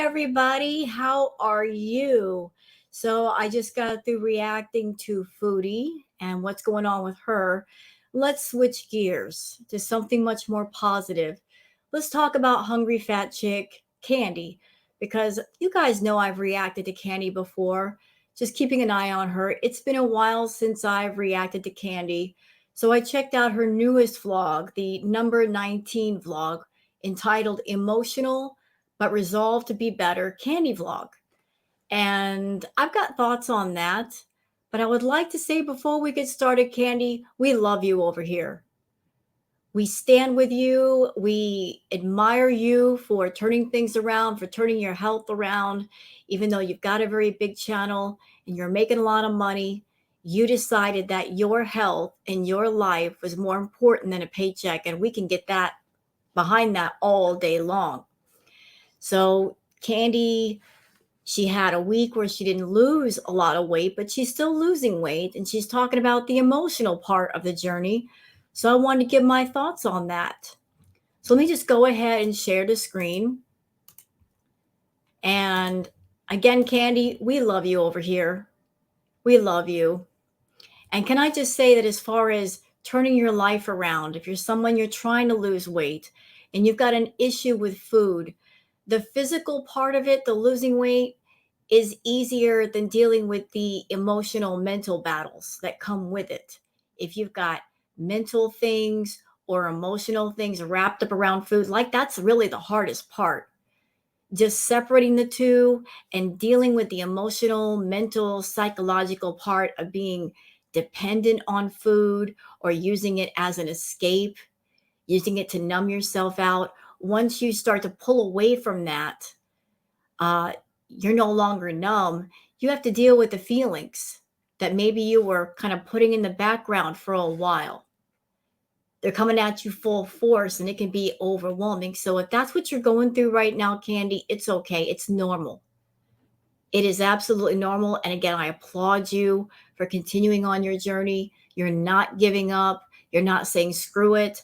everybody. How are you? So, I just got through reacting to Foodie and what's going on with her. Let's switch gears to something much more positive. Let's talk about Hungry Fat Chick Candy because you guys know I've reacted to Candy before. Just keeping an eye on her. It's been a while since I've reacted to Candy. So, I checked out her newest vlog, the number 19 vlog entitled Emotional but Resolved to Be Better Candy Vlog. And I've got thoughts on that. But I would like to say before we get started, Candy, we love you over here. We stand with you. We admire you for turning things around, for turning your health around. Even though you've got a very big channel and you're making a lot of money, you decided that your health and your life was more important than a paycheck. And we can get that behind that all day long. So Candy, she had a week where she didn't lose a lot of weight, but she's still losing weight. And she's talking about the emotional part of the journey. So I wanted to give my thoughts on that. So let me just go ahead and share the screen. And again, Candy, we love you over here. We love you. And can I just say that as far as turning your life around, if you're someone you're trying to lose weight and you've got an issue with food, the physical part of it, the losing weight, is easier than dealing with the emotional, mental battles that come with it. If you've got mental things or emotional things wrapped up around food, like that's really the hardest part. Just separating the two and dealing with the emotional, mental, psychological part of being dependent on food or using it as an escape, using it to numb yourself out. Once you start to pull away from that, you're no longer numb. You have to deal with the feelings that maybe you were kind of putting in the background for a while. They're coming at you full force and it can be overwhelming. So if that's what you're going through right now, Candy, it's okay. It's normal. It is absolutely normal. And again, I applaud you for continuing on your journey. You're not giving up. You're not saying screw it.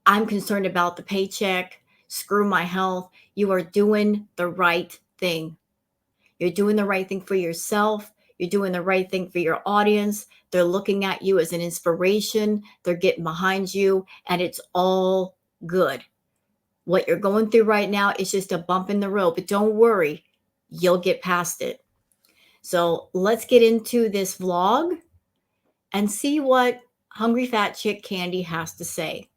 I'm concerned about the paycheck. Screw my health. You are doing the right thing. You're doing the right thing for yourself. You're doing the right thing for your audience. They're looking at you as an inspiration. They're getting behind you, and it's all good. What you're going through right now is just a bump in the road, but don't worry, you'll get past it. So let's get into this vlog and see what Hungry Fat Chick Candy has to say.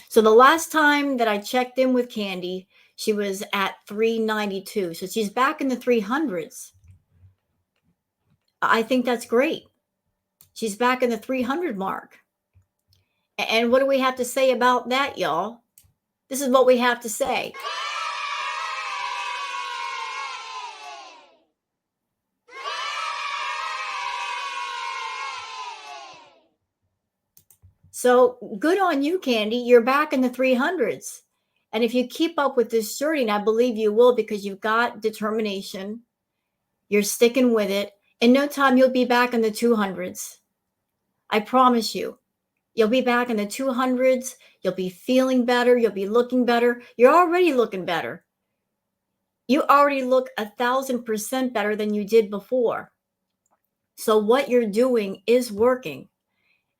So the last time that I checked in with Candy, she was at 392. So she's back in the 300s. I think that's great. She's back in the 300 mark. And what do we have to say about that, y'all? This is what we have to say. So good on you, Candy. You're back in the 300s. And if you keep up with this journey, and I believe you will because you've got determination, you're sticking with it. In no time, you'll be back in the 200s. I promise you. You'll be back in the 200s. You'll be feeling better. You'll be looking better. You're already looking better. You already look 1,000% better than you did before. So what you're doing is working.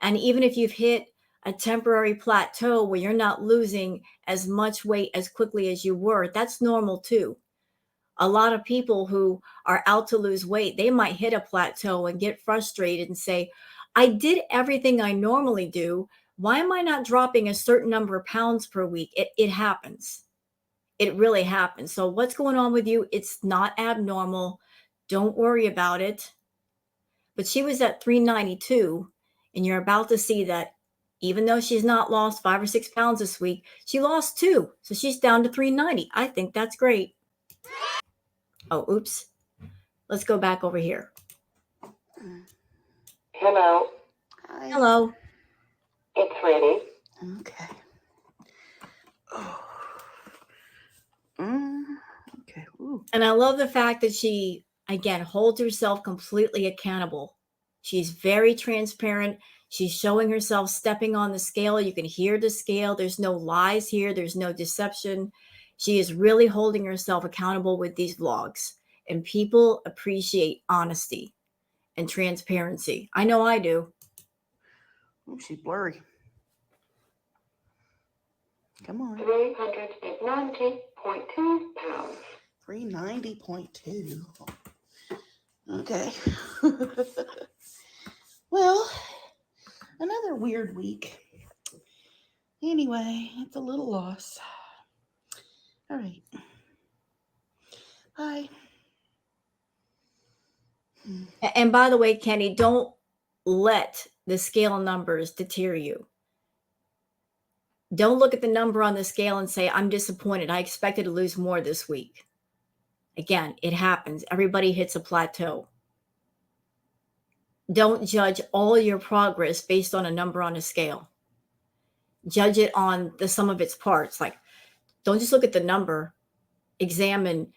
And even if you've hit a temporary plateau where you're not losing as much weight as quickly as you were, that's normal too. A lot of people who are out to lose weight, they might hit a plateau and get frustrated and say, I did everything I normally do. Why am I not dropping a certain number of pounds per week? It happens. It really happens. So what's going on with you? It's not abnormal. Don't worry about it. But she was at 392, and you're about to see that even though she's not lost 5 or 6 pounds this week, she lost 2. So she's down to 390. I think that's great. Oh, oops. Let's go back over here. Hello. Hi. Hello. It's ready. Okay. Okay. Ooh. And I love the fact that she, again, holds herself completely accountable. She's very transparent. She's showing herself stepping on the scale. You can hear the scale. There's no lies here. There's no deception. She is really holding herself accountable with these vlogs. And people appreciate honesty and transparency. I know I do. Oh, she's blurry. Come on. 390.2 pounds. 390.2. Okay. Well, another weird week. Anyway, it's a little loss. All right. Bye. And by the way, Kenny, don't let the scale numbers deter you. Don't look at the number on the scale and say, I'm disappointed. I expected to lose more this week. Again, it happens. Everybody hits a plateau. Don't judge all your progress based on a number on a scale. Judge it on the sum of its parts. Like, don't just look at the number. Examine,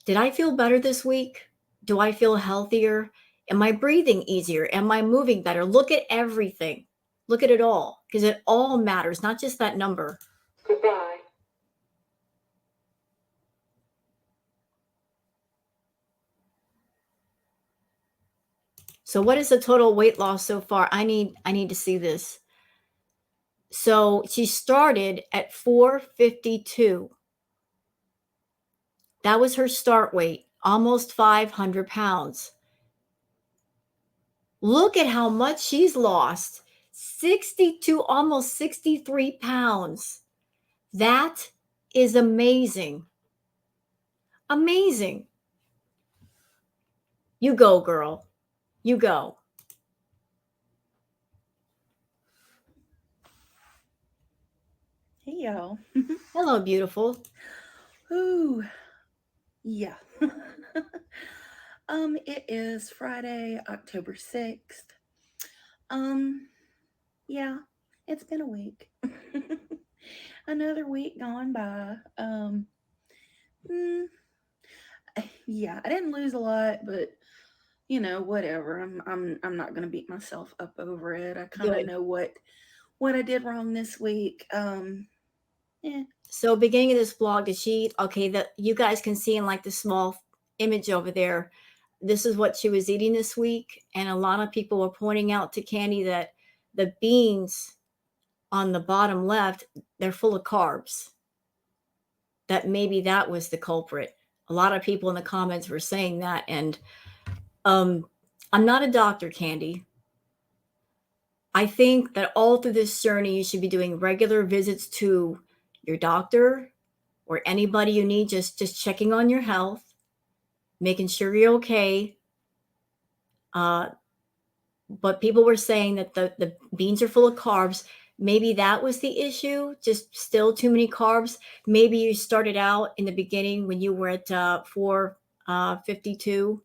did I feel better this week? Do I feel healthier? Am I breathing easier? Am I moving better? Look at everything. Look at it all, because it all matters, not just that number. Goodbye. So what is the total weight loss so far? I need to see this. So she started at 452. That was her start weight, almost 500 pounds. Look at how much she's lost. 62, almost 63 pounds. That is amazing. Amazing. You go, girl. You go. Hey, y'all. Hello, beautiful. Ooh. Yeah. It is Friday, October 6th. Yeah, it's been a week. Another week gone by. Mm, yeah, I didn't lose a lot, but whatever. I'm not gonna beat myself up over it. I kind of Good. know what I did wrong this week. Yeah. So beginning of this vlog, the sheet, okay, that you guys can see in like the small image over there. This is what she was eating this week. And a lot of people were pointing out to Candy that the beans on the bottom left, they're full of carbs. That maybe that was the culprit. A lot of people in the comments were saying that. And I'm not a doctor, Candy. I think that all through this journey, you should be doing regular visits to your doctor or anybody you need, just checking on your health, making sure you're okay. But people were saying that the beans are full of carbs. Maybe that was the issue, just still too many carbs. Maybe you started out in the beginning when you were at 452,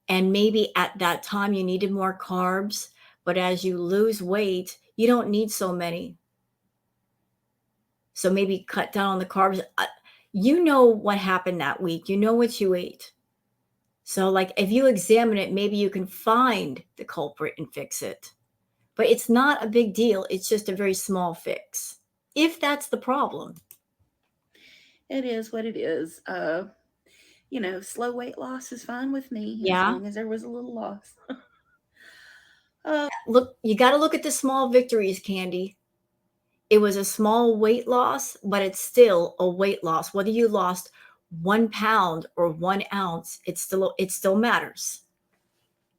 and maybe at that time you needed more carbs. But as you lose weight, you don't need so many. So maybe cut down on the carbs. You know what happened that week. You know what you ate. So like if you examine it, maybe you can find the culprit and fix it. But it's not a big deal. It's just a very small fix. If that's the problem. It is what it is. Slow weight loss is fine with me as Yeah. long as there was a little loss. Look, you got to look at the small victories, Candy. It was a small weight loss, but it's still a weight loss. Whether you lost 1 pound or 1 ounce, it still matters.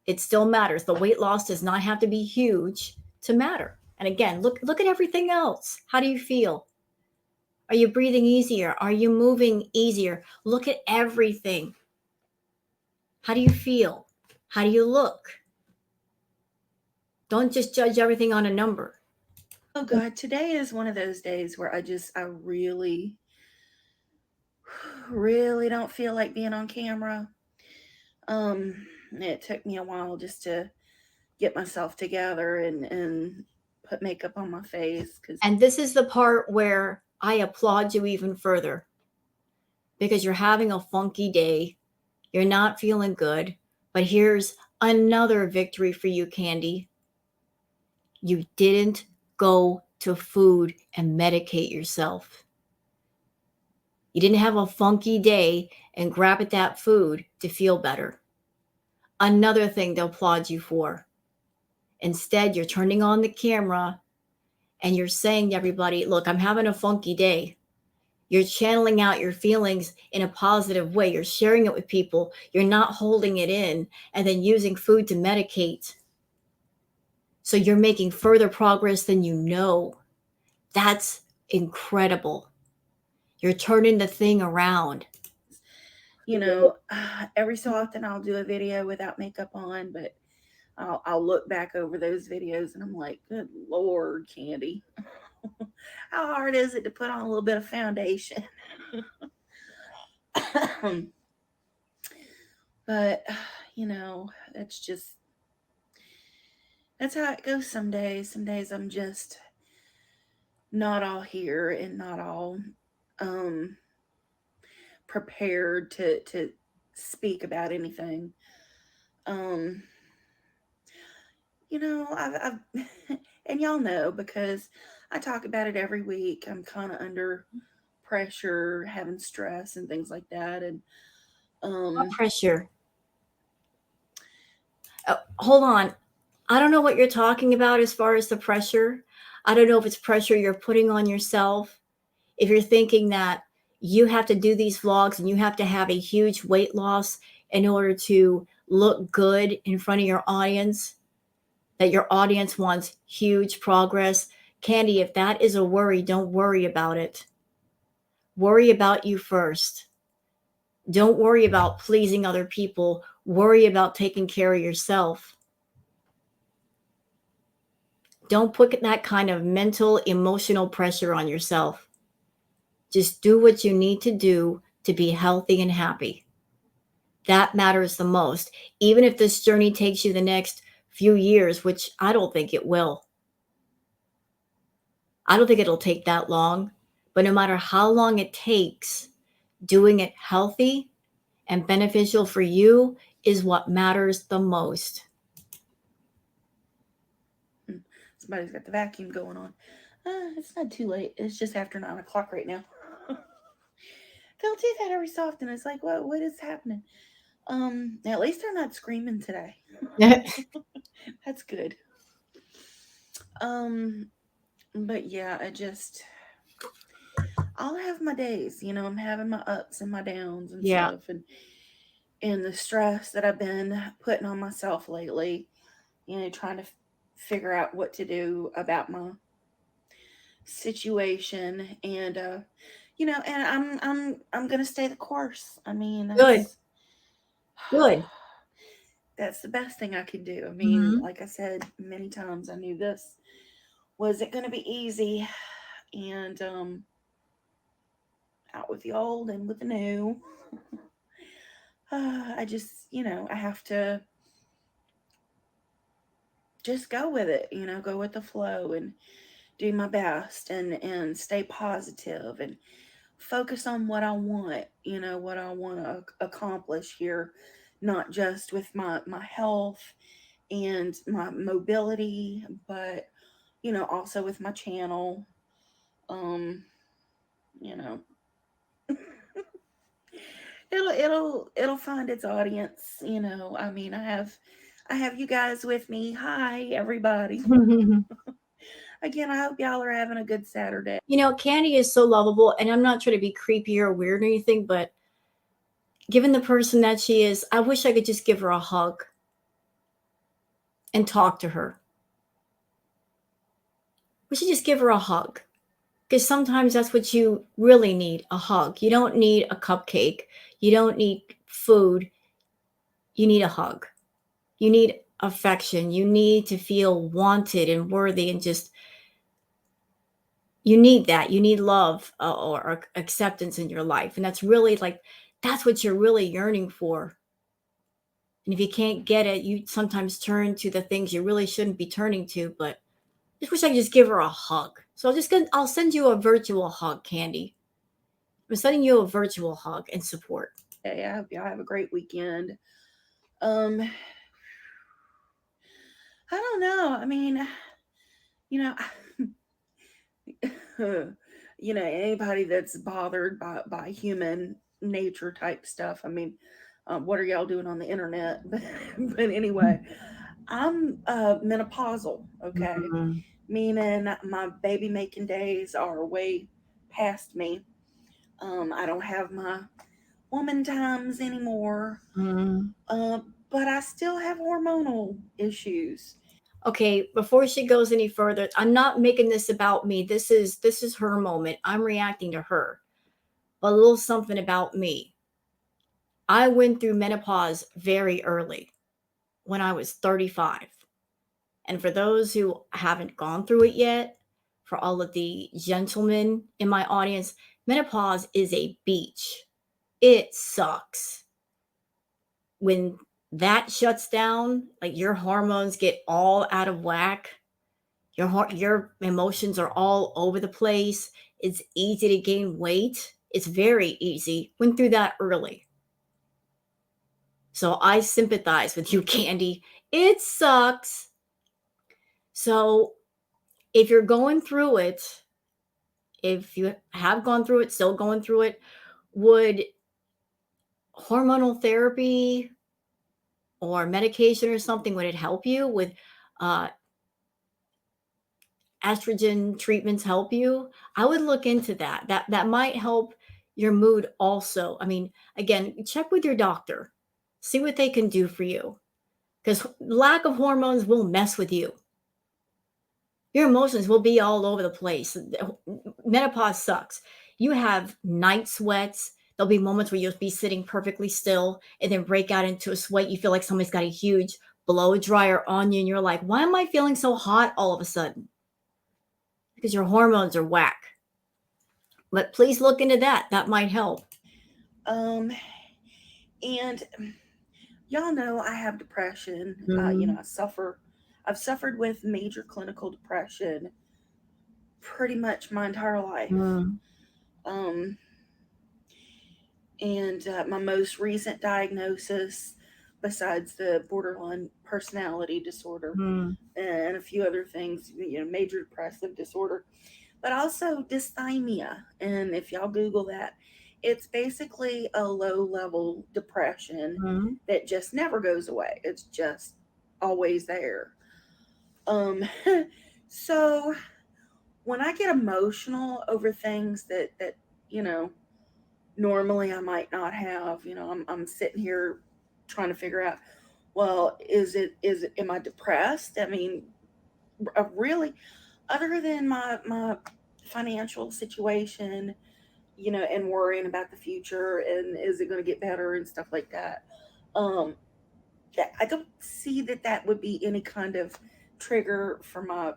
It still matters. The weight loss does not have to be huge to matter. And again, look at everything else. How do you feel? Are you breathing easier? Are you moving easier? Look at everything. How do you feel? How do you look? Don't just judge everything on a number. Oh God, today is one of those days where I really, really don't feel like being on camera. It took me a while just to get myself together and put makeup on my face And this is the part where I applaud you even further, because you're having a funky day. You're not feeling good. But here's another victory for you, Candy. You didn't go to food and medicate yourself. You didn't have a funky day and grab at that food to feel better. Another thing they'll applaud you for. Instead, you're turning on the camera and you're saying to everybody, look, I'm having a funky day. You're channeling out your feelings in a positive way. You're sharing it with people. You're not holding it in and then using food to medicate. So you're making further progress than you know. That's incredible. You're turning the thing around. You know, every so often I'll do a video without makeup on, but I'll look back over those videos and I'm like, good Lord, Candy. How hard is it to put on a little bit of foundation? But, it's just, that's how it goes some days. Some days I'm just not all here and not all prepared to speak about anything. Um, I've and y'all know because I talk about it every week. I'm kind of under pressure, having stress and things like that, and What um, pressure? Hold on. I don't know what you're talking about as far as the pressure. I don't know if it's pressure you're putting on yourself. If you're thinking that you have to do these vlogs and you have to have a huge weight loss in order to look good in front of your audience, that your audience wants huge progress. Candy, if that is a worry, don't worry about it. Worry about you first. Don't worry about pleasing other people. Worry about taking care of yourself. Don't put that kind of mental, emotional pressure on yourself. Just do what you need to do to be healthy and happy. That matters the most. Even if this journey takes you the next few years, which I don't think it will. I don't think it'll take that long. But no matter how long it takes, doing it healthy and beneficial for you is what matters the most. somebody's got the vacuum going on. It's not too late. It's just after 9 o'clock right now. They'll do that every so often. It's like, what is happening? At least they're not screaming today. That's good. Um, but yeah, I'll have my days. I'm having my ups and my downs and Yeah, stuff, and the stress that I've been putting on myself lately. Trying to figure out what to do about my situation, and I'm gonna stay the course. I mean, good, that's good. that's the best thing I could do. I mean, Mhm. like I said many times, I knew this wasn't gonna be easy, and out with the old and with the new. I just, I have to just go with it. Go with the flow and do my best and stay positive and focus on what I want, what I want to accomplish here, not just with my health and my mobility, but also with my channel. Um, you know, it'll find its audience, I mean, I have you guys with me. Hi everybody. Again, I hope y'all are having a good Saturday. Candy is so lovable, and I'm not trying to be creepy or weird or anything, but given the person that she is, I wish I could just give her a hug and talk to her. We should just give her a hug because sometimes that's what you really need, a hug. You don't need a cupcake. You don't need food. You need a hug. You need affection. You need to feel wanted and worthy and just you need that. You need love or acceptance in your life. And that's really like that's what you're really yearning for. And if you can't get it, you sometimes turn to the things you really shouldn't be turning to, but I just wish I could just give her a hug. So I'll send you a virtual hug, Candy. I'm sending you a virtual hug and support. I hope y'all have a great weekend. um I don't know. I mean, You know, anybody that's bothered by human nature type stuff. I mean, what are y'all doing on the internet? But anyway, I'm menopausal. Okay, Mm, meaning my baby making days are way past me. I don't have my woman times anymore. mm. But I still have hormonal issues. Okay, before she goes any further, I'm not making this about me. This is her moment. I'm reacting to her. But a little something about me. I went through menopause very early when I was 35. And for those who haven't gone through it yet, for all of the gentlemen in my audience, menopause is a beach. It sucks. When that shuts down, like your hormones get all out of whack, your emotions are all over the place. It's easy to gain weight. It's very easy. Went through that early. So I sympathize with you, Candy. It sucks. So if you're going through it, if you have gone through it, still going through it, would hormonal therapy or medication or something, would it help you? Would uh, estrogen treatments help you? I would look into that. That might help your mood also. I mean, again, check with your doctor. See what they can do for you. Because lack of hormones will mess with you. Your emotions will be all over the place. Menopause sucks. You have night sweats. There'll be moments where you'll be sitting perfectly still and then break out into a sweat. You feel like somebody's got a huge blow dryer on you, and you're like, why am I feeling so hot all of a sudden? Because your hormones are whack. But please look into that. That might help. Um, and y'all know I have depression. Mm, I've suffered with major clinical depression pretty much my entire life. mm, Um, and my most recent diagnosis, besides the borderline personality disorder mm, and a few other things, major depressive disorder, but also dysthymia. And if y'all Google that, it's basically a low level depression mm, that just never goes away. It's just always there. Um, so when I get emotional over things that you know normally I might not have, I'm sitting here trying to figure out, well, am I depressed? I mean, really, other than my financial situation, and worrying about the future and is it going to get better and stuff like that. Um, I don't see that would be any kind of trigger for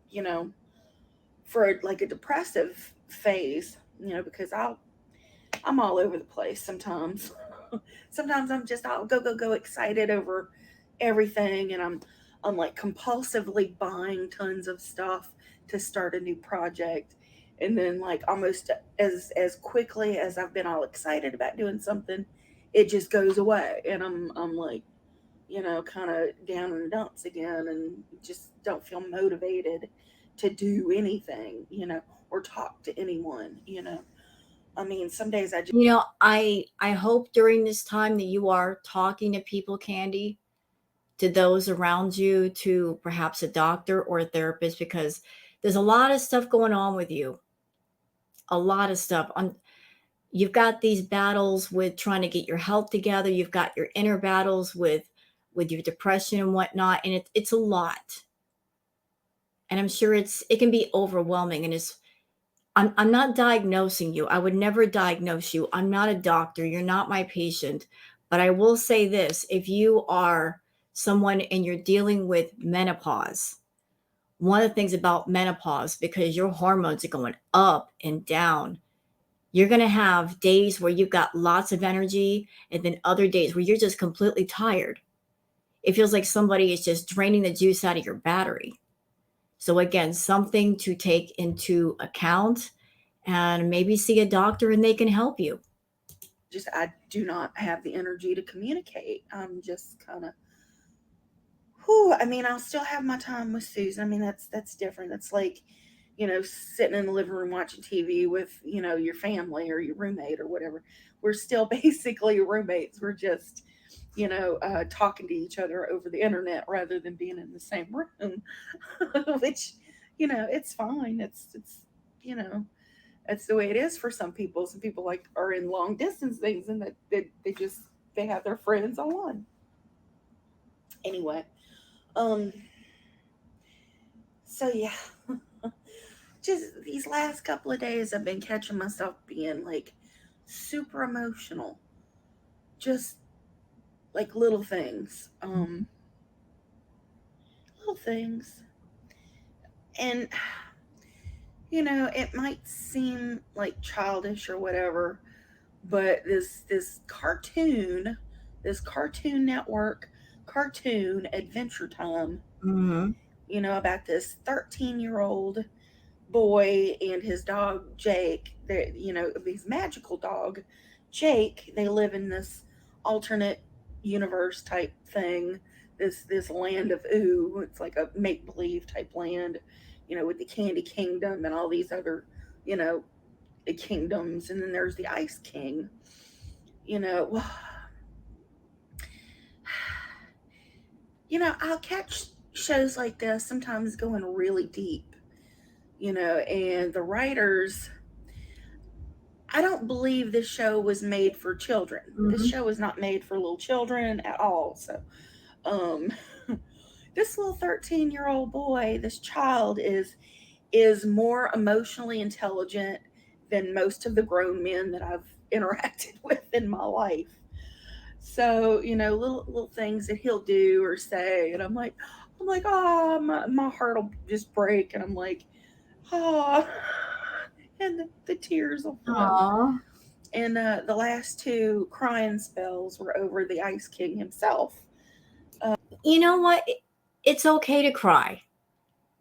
you know, for like a depressive phase, because I'm all over the place sometimes. Sometimes I'm just I'll go excited over everything, and I'm like compulsively buying tons of stuff to start a new project, and then like almost as quickly as I've been all excited about doing something, it just goes away, and I'm like, kind of down in the dumps again, and just don't feel motivated to do anything, or talk to anyone. I mean, some days I just I hope during this time that you are talking to people, Candy, to those around you, to perhaps a doctor or a therapist, because there's a lot of stuff going on with you. A lot of stuff. You've got these battles with trying to get your health together. You've got your inner battles with your depression and whatnot, and it's a lot. And I'm sure it can be overwhelming. And I'm not diagnosing you. I would never diagnose you. I'm not a doctor. You're not my patient. But I will say this: if you are someone and you're dealing with menopause, one of the things about menopause, because your hormones are going up and down, you're going to have days where you've got lots of energy and then other days where you're just completely tired. It feels like somebody is just draining the juice out of your battery. So, again, something to take into account, and maybe see a doctor and they can help you. I do not have the energy to communicate. I'm just kind of whew, I mean, I'll still have my time with Susan. I mean, that's different. It's like, sitting in the living room watching TV with, your family or your roommate or whatever. We're still basically roommates. We're just, talking to each other over the internet rather than being in the same room, which, it's fine. It's, you know, that's the way it is for some people. Some people like are in long distance things and that they just they have their friends online. Anyway, um, so yeah, just these last couple of days I've been catching myself being like super emotional. Just like little things. And it might seem like childish or whatever, but this Cartoon Network cartoon Adventure Time, Hmm. about this 13-year-old boy and his dog Jake. They, his magical dog Jake. They live in this alternate universe type thing. This land of ooh. It's like a make believe type land, with the Candy Kingdom and all these other, you know, kingdoms. And then there's the Ice King. You know, I'll catch shows like this sometimes going really deep. And the writers, I don't believe this show was made for children. This Hmm. show is not made for little children at all. So, um, this little 13-year-old boy, this child is more emotionally intelligent than most of the grown men that I've interacted with in my life. So, little things that he'll do or say, and I'm like, oh, my heart will just break, and I'm like, oh, and the tears will flow. Aw. And the last two crying spells were over the Ice King himself. You know what? It's okay to cry.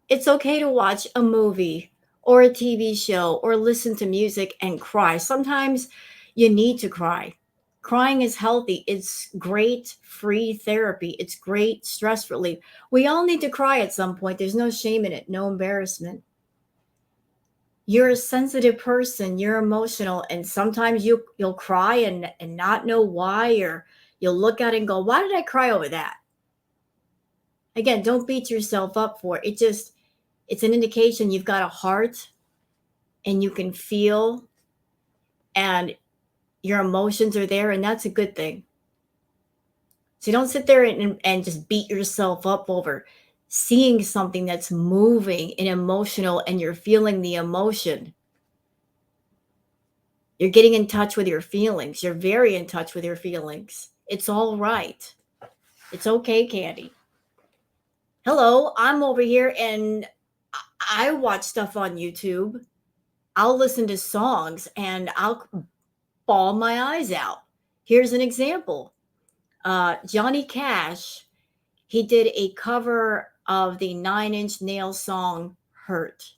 It's okay to watch a movie or a TV show or listen to music and cry. Sometimes you need to cry. Crying is healthy. It's great free therapy. It's great stress relief. We all need to cry at some point. There's no shame in it, no embarrassment. You're a sensitive person, you're emotional, and sometimes you'll cry and not know why, or you'll look at it and go, "Why did I cry over that?" Again, don't beat yourself up for it. It's an indication you've got a heart and you can feel and your emotions are there, and that's a good thing. So don't sit there and just beat yourself up over seeing something that's moving and emotional and you're feeling the emotion. You're getting in touch with your feelings. You're very in touch with your feelings. It's all right. It's okay, Candy. Hello, I'm over here and I watch stuff on YouTube. I'll listen to songs and I'll bawl my eyes out. Here's an example. Johnny Cash, he did a cover of the Nine Inch Nails song Hurt.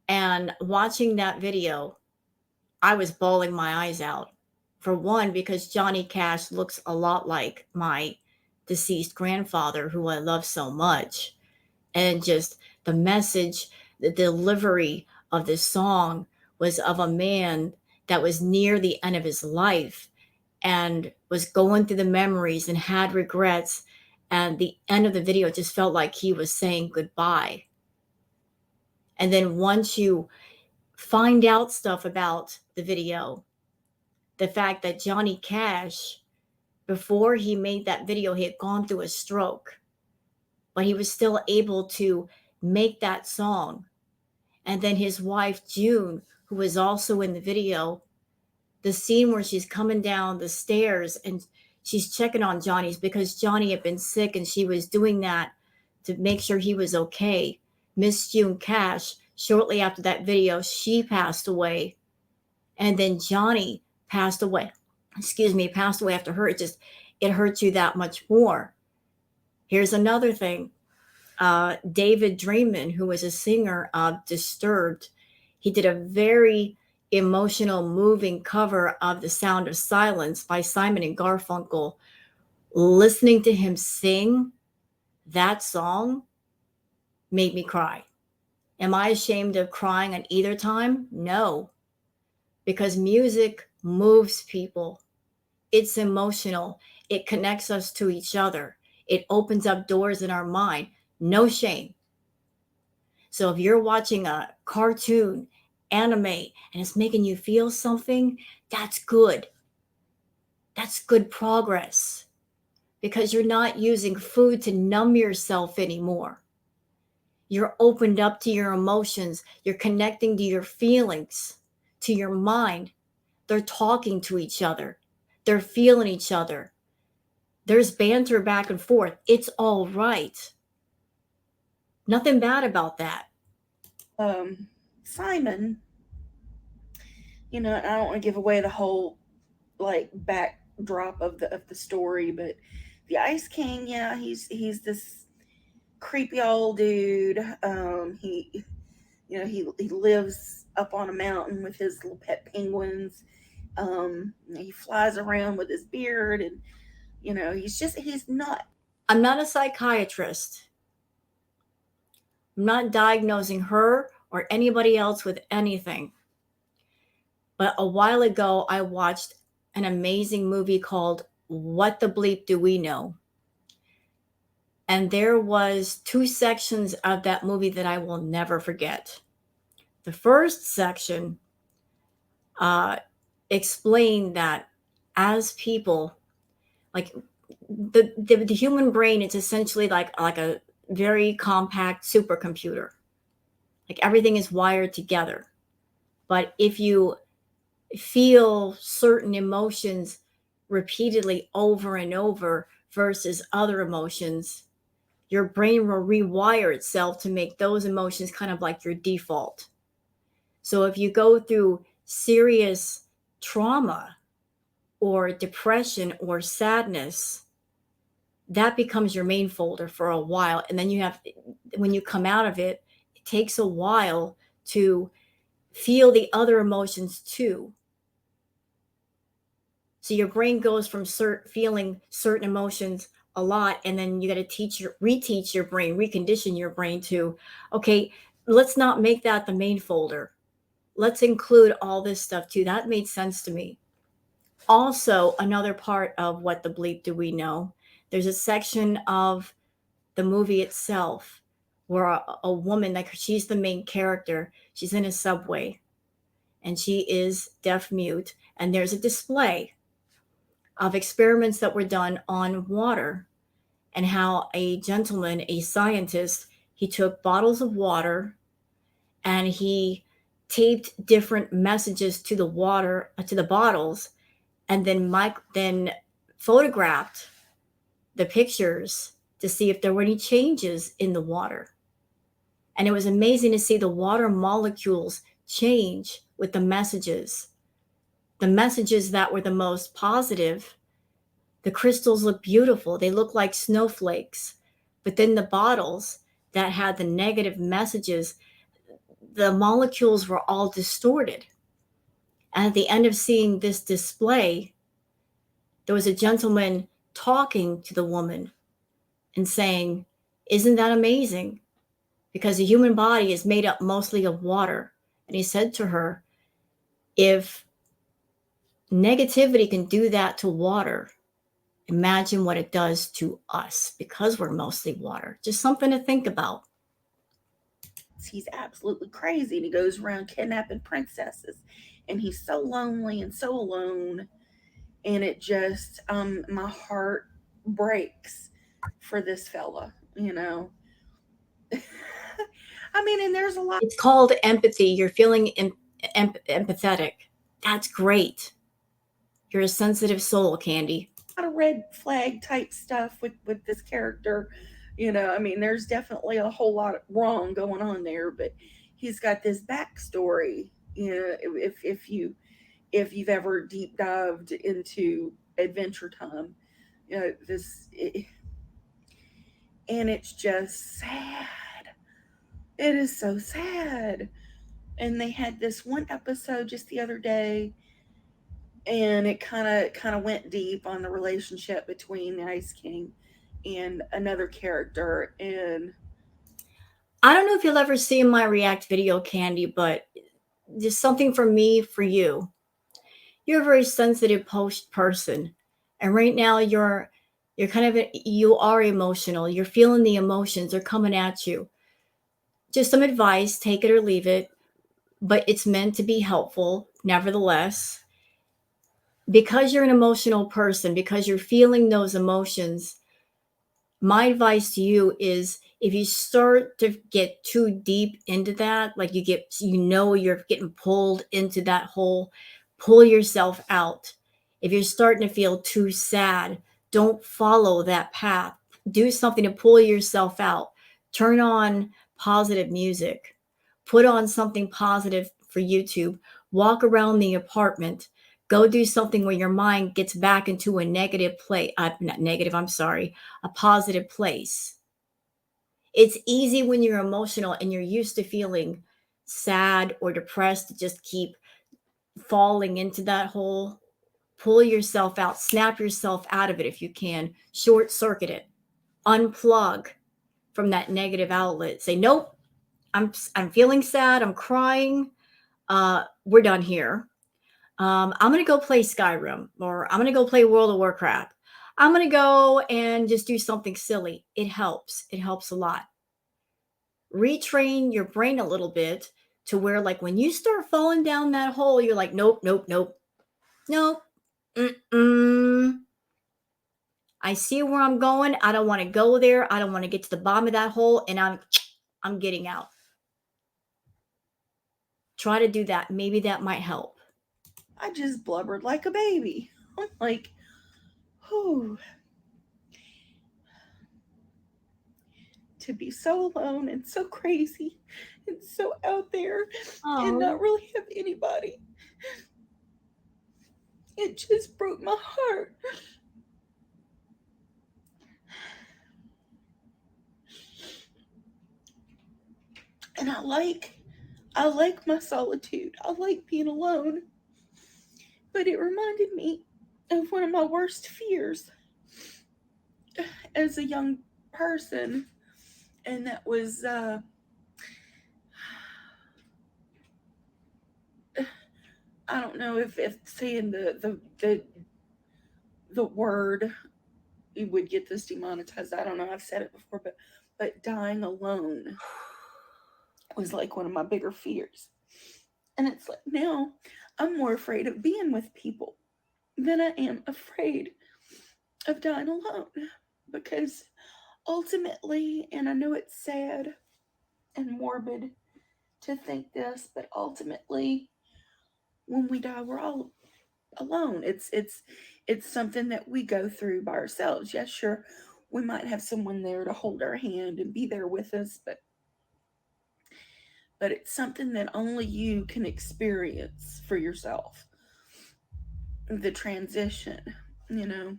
And watching that video, I was bawling my eyes out. For one, because Johnny Cash looks a lot like my deceased grandfather, who I love so much. And just the message, the delivery of this song was of a man that was near the end of his life and was going through the memories and had regrets. And the end of the video just felt like he was saying goodbye. And then once you find out stuff about the video, the fact that Johnny Cash, before he made that video, he had gone through a stroke, but he was still able to make that song. And then his wife, June, who was also in the video, the scene where she's coming down the stairs and she's checking on Johnny's because Johnny had been sick and she was doing that to make sure he was okay. Miss June Cash, shortly after that video, she passed away. And then Johnny passed away. Excuse me, passed away after her. It hurts you that much more. Here's another thing. David Draymond, who was a singer of Disturbed, he did a very emotional, moving cover of The Sound of Silence by Simon and Garfunkel, Listening to him sing that song made me cry. Am I ashamed of crying at either time? No, because music moves people. It's emotional. It connects us to each other. It opens up doors in our mind. No shame. So if you're watching a cartoon, anime, and it's making you feel something, that's good. That's good progress because you're not using food to numb yourself anymore. You're opened up to your emotions. You're connecting to your feelings, to your mind. They're talking to each other. They're feeling each other. There's banter back and forth. It's all right. Nothing bad about that. Simon, I don't want to give away the whole like backdrop of the story, but the Ice King, yeah, he's this creepy old dude. He lives up on a mountain with his little pet penguins. He flies around with his beard, and he's not. I'm not a psychiatrist. I'm not diagnosing her or anybody else with anything. But a while ago, I watched an amazing movie called What the Bleep Do We Know? And there was two sections of that movie that I will never forget. The first section uh, explained that as people, like the human brain is essentially like a very compact supercomputer. Like everything is wired together. But if you feel certain emotions repeatedly over and over versus other emotions, your brain will rewire itself to make those emotions kind of like your default. So if you go through serious trauma or depression or sadness, that becomes your main folder for a while. And then when you come out of it, it takes a while to feel the other emotions too. So your brain goes from feeling certain emotions a lot, and then you got to reteach your brain, recondition your brain to, okay, let's not make that the main folder. Let's include all this stuff too. That made sense to me. Also, another part of What the Bleep Do We Know? There's a section of the movie itself where a woman, like she's the main character, she's in a subway and she is deaf mute, and there's a display of experiments that were done on water and how a gentleman, a scientist, he took bottles of water and he taped different messages to the water to the bottles, and then photographed the pictures to see if there were any changes in the water. And it was amazing to see the water molecules change with the messages. The messages that were the most positive, the crystals look beautiful. They look like snowflakes. But then the bottles that had the negative messages, the molecules were all distorted. And at the end of seeing this display, there was a gentleman talking to the woman and saying, "Isn't that amazing? Because the human body is made up mostly of water." And he said to her, if negativity can do that to water, imagine what it does to us because we're mostly water. Just something to think about. He's absolutely crazy, and he goes around kidnapping princesses, and he's so lonely and so alone, and it just my heart breaks for this fella. I mean, and there's a lot It's called empathy. You're feeling empathetic. That's great. You're a sensitive soul, Candy. of red flag type stuff with this character. I mean, there's definitely a whole lot wrong going on there, but he's got this backstory. If you've ever deep dived into Adventure Time, this and it's just sad. It is so sad. And they had this one episode just the other day and it kind of went deep on the relationship between the Ice King and another character. And I don't know if you'll ever see my react video, Candy, but just something from me for you. You're a very sensitive post person, and right now you're kind of you are emotional. You're feeling the emotions. They're coming at you. Just some advice, take it or leave it, but it's meant to be helpful nevertheless. Because you're an emotional person, because you're feeling those emotions, my advice to you is if you start to get too deep into that, like you're getting pulled into that hole, pull yourself out. If you're starting to feel too sad, don't follow that path. Do something to pull yourself out. Turn on positive music. Put on something positive for YouTube. Walk around the apartment. Go do something where your mind gets back into a negative play. Not negative, I'm sorry, a positive place. It's easy when you're emotional and you're used to feeling sad or depressed to just keep falling into that hole. Pull yourself out, snap yourself out of it if you can, short circuit it, unplug from that negative outlet. Say, nope, I'm feeling sad, I'm crying. We're done here. I'm gonna go play Skyrim, or I'm gonna go play World of Warcraft. I'm gonna go and just do something silly. It helps. It helps a lot. Retrain your brain a little bit to where, like, when you start falling down that hole, you're like, nope, nope, nope, nope. Mm-mm. I see where I'm going. I don't want to go there. I don't want to get to the bottom of that hole, and I'm getting out. Try to do that. Maybe that might help. I just blubbered like a baby. I'm like, whew, to be so alone and so crazy and so out there and Oh, not really have anybody. It just broke my heart. And I like my solitude. I like being alone. But it reminded me of one of my worst fears as a young person, and that was I don't know if saying the word you would get this demonetized. I don't know. I've said it before, but dying alone was like one of my bigger fears. And it's like now I'm more afraid of being with people than I am afraid of dying alone, because ultimately, and I know it's sad and morbid to think this, but ultimately when we die we're all alone. It's something that we go through by ourselves. Yes, sure, we might have someone there to hold our hand and be there with us, but it's something that only you can experience for yourself. The transition, you know.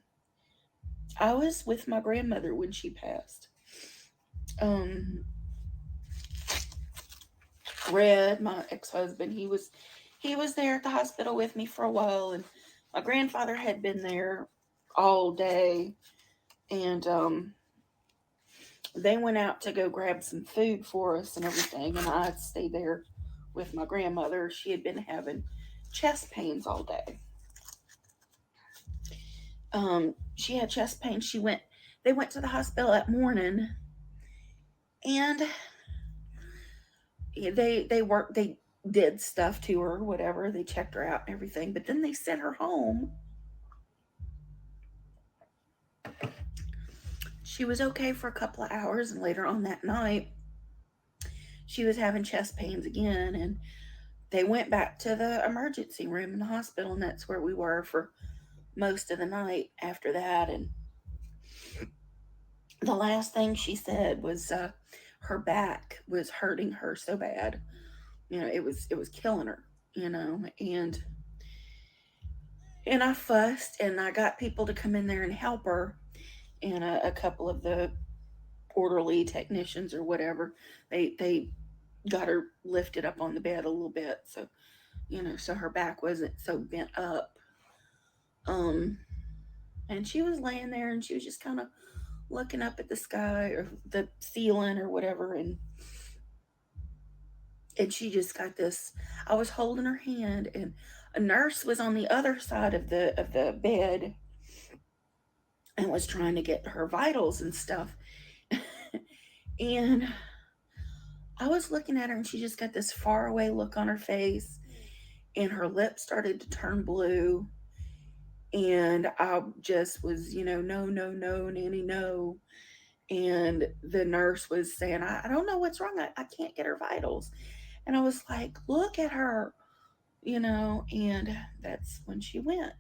I was with my grandmother when she passed. Um, Red, my ex-husband, he was there at the hospital with me for a while, and my grandfather had been there all day, and they went out to go grab some food for us and everything, and I stayed there with my grandmother. She had been having chest pains all day. She had chest pains. They went to the hospital that morning, and they did stuff to her, whatever. They checked her out and everything, but then they sent her home. She was okay for a couple of hours, and later on that night, she was having chest pains again, and they went back to the emergency room in the hospital, and that's where we were for most of the night after that. And the last thing she said was her back was hurting her so bad. It was killing her. And I fussed, and I got people to come in there and help her, and a couple of the orderly technicians or whatever, they got her lifted up on the bed a little bit, so her back wasn't so bent up. Um, and she was laying there and she was just kind of looking up at the sky or the ceiling or whatever, and she just got this. I was holding her hand, and a nurse was on the other side of the bed and was trying to get her vitals and stuff. And I was looking at her, and she just got this faraway look on her face, and her lips started to turn blue. And I just was, no, no, no, Nanny, no. And the nurse was saying, I don't know what's wrong. I can't get her vitals. And I was like, look at her, and that's when she went.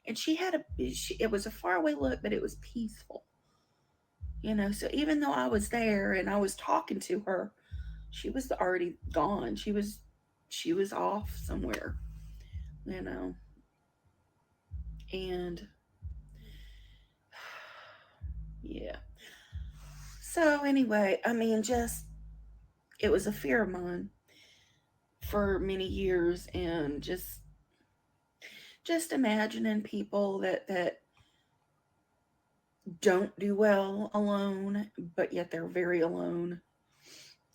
And it was a faraway look, but it was peaceful, So even though I was there and I was talking to her, she was already gone. She was off somewhere, you know. And yeah. So anyway, I mean, just it was a fear of mine for many years, and just imagining people that don't do well alone, but yet they're very alone.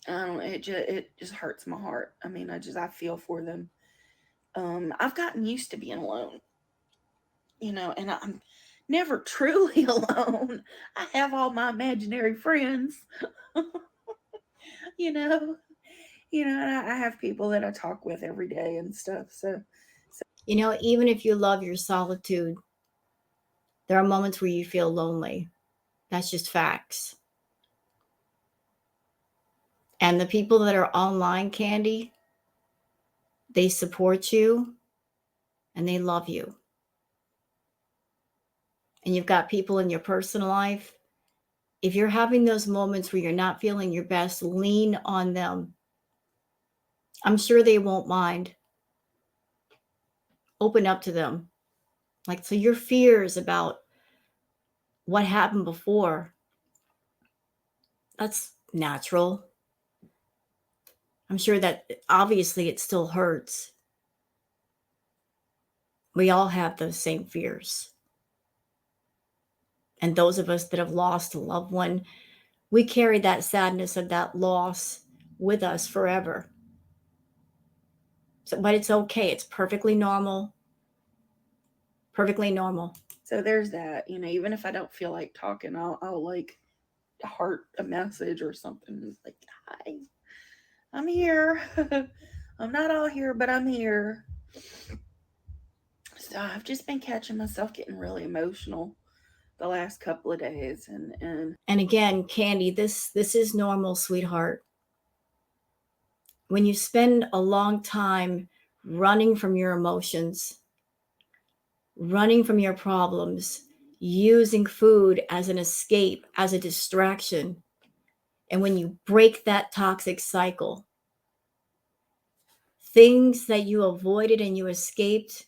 I don't. It just hurts my heart. I mean, I feel for them. I've gotten used to being alone, and I'm never truly alone. I have all my imaginary friends, you know, and I have people that I talk with every day and stuff. So Even if you love your solitude, there are moments where you feel lonely. That's just facts. And the people that are online, Candy, they support you and they love you. And you've got people in your personal life. If you're having those moments where you're not feeling your best, lean on them. I'm sure they won't mind. Open up to them. Like, so your fears about what happened before, that's natural. I'm sure that obviously it still hurts. We all have those same fears. And those of us that have lost a loved one, we carry that sadness of that loss with us forever. So, but it's okay. It's perfectly normal. Perfectly normal. so there's that. Even if I don't feel like talking, I'll like heart a message or something. It's like, hi, I'm here. I'm not all here, but I'm here. So I've just been catching myself getting really emotional the last couple of days, And again, Candy, this is normal, sweetheart. When you spend a long time running from your emotions, running from your problems, using food as an escape, as a distraction, and when you break that toxic cycle, things that you avoided and you escaped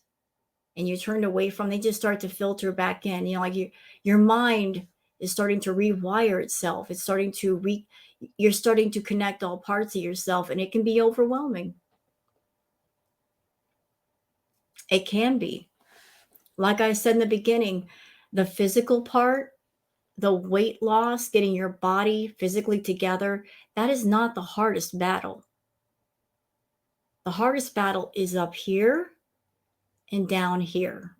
and you turned away from, they just start to filter back in. Like your mind is starting to rewire itself. It's starting to you're starting to connect all parts of yourself, and it can be overwhelming. It can be. Like I said in the beginning, the physical part, the weight loss, getting your body physically together, that is not the hardest battle. The hardest battle is up here and down here.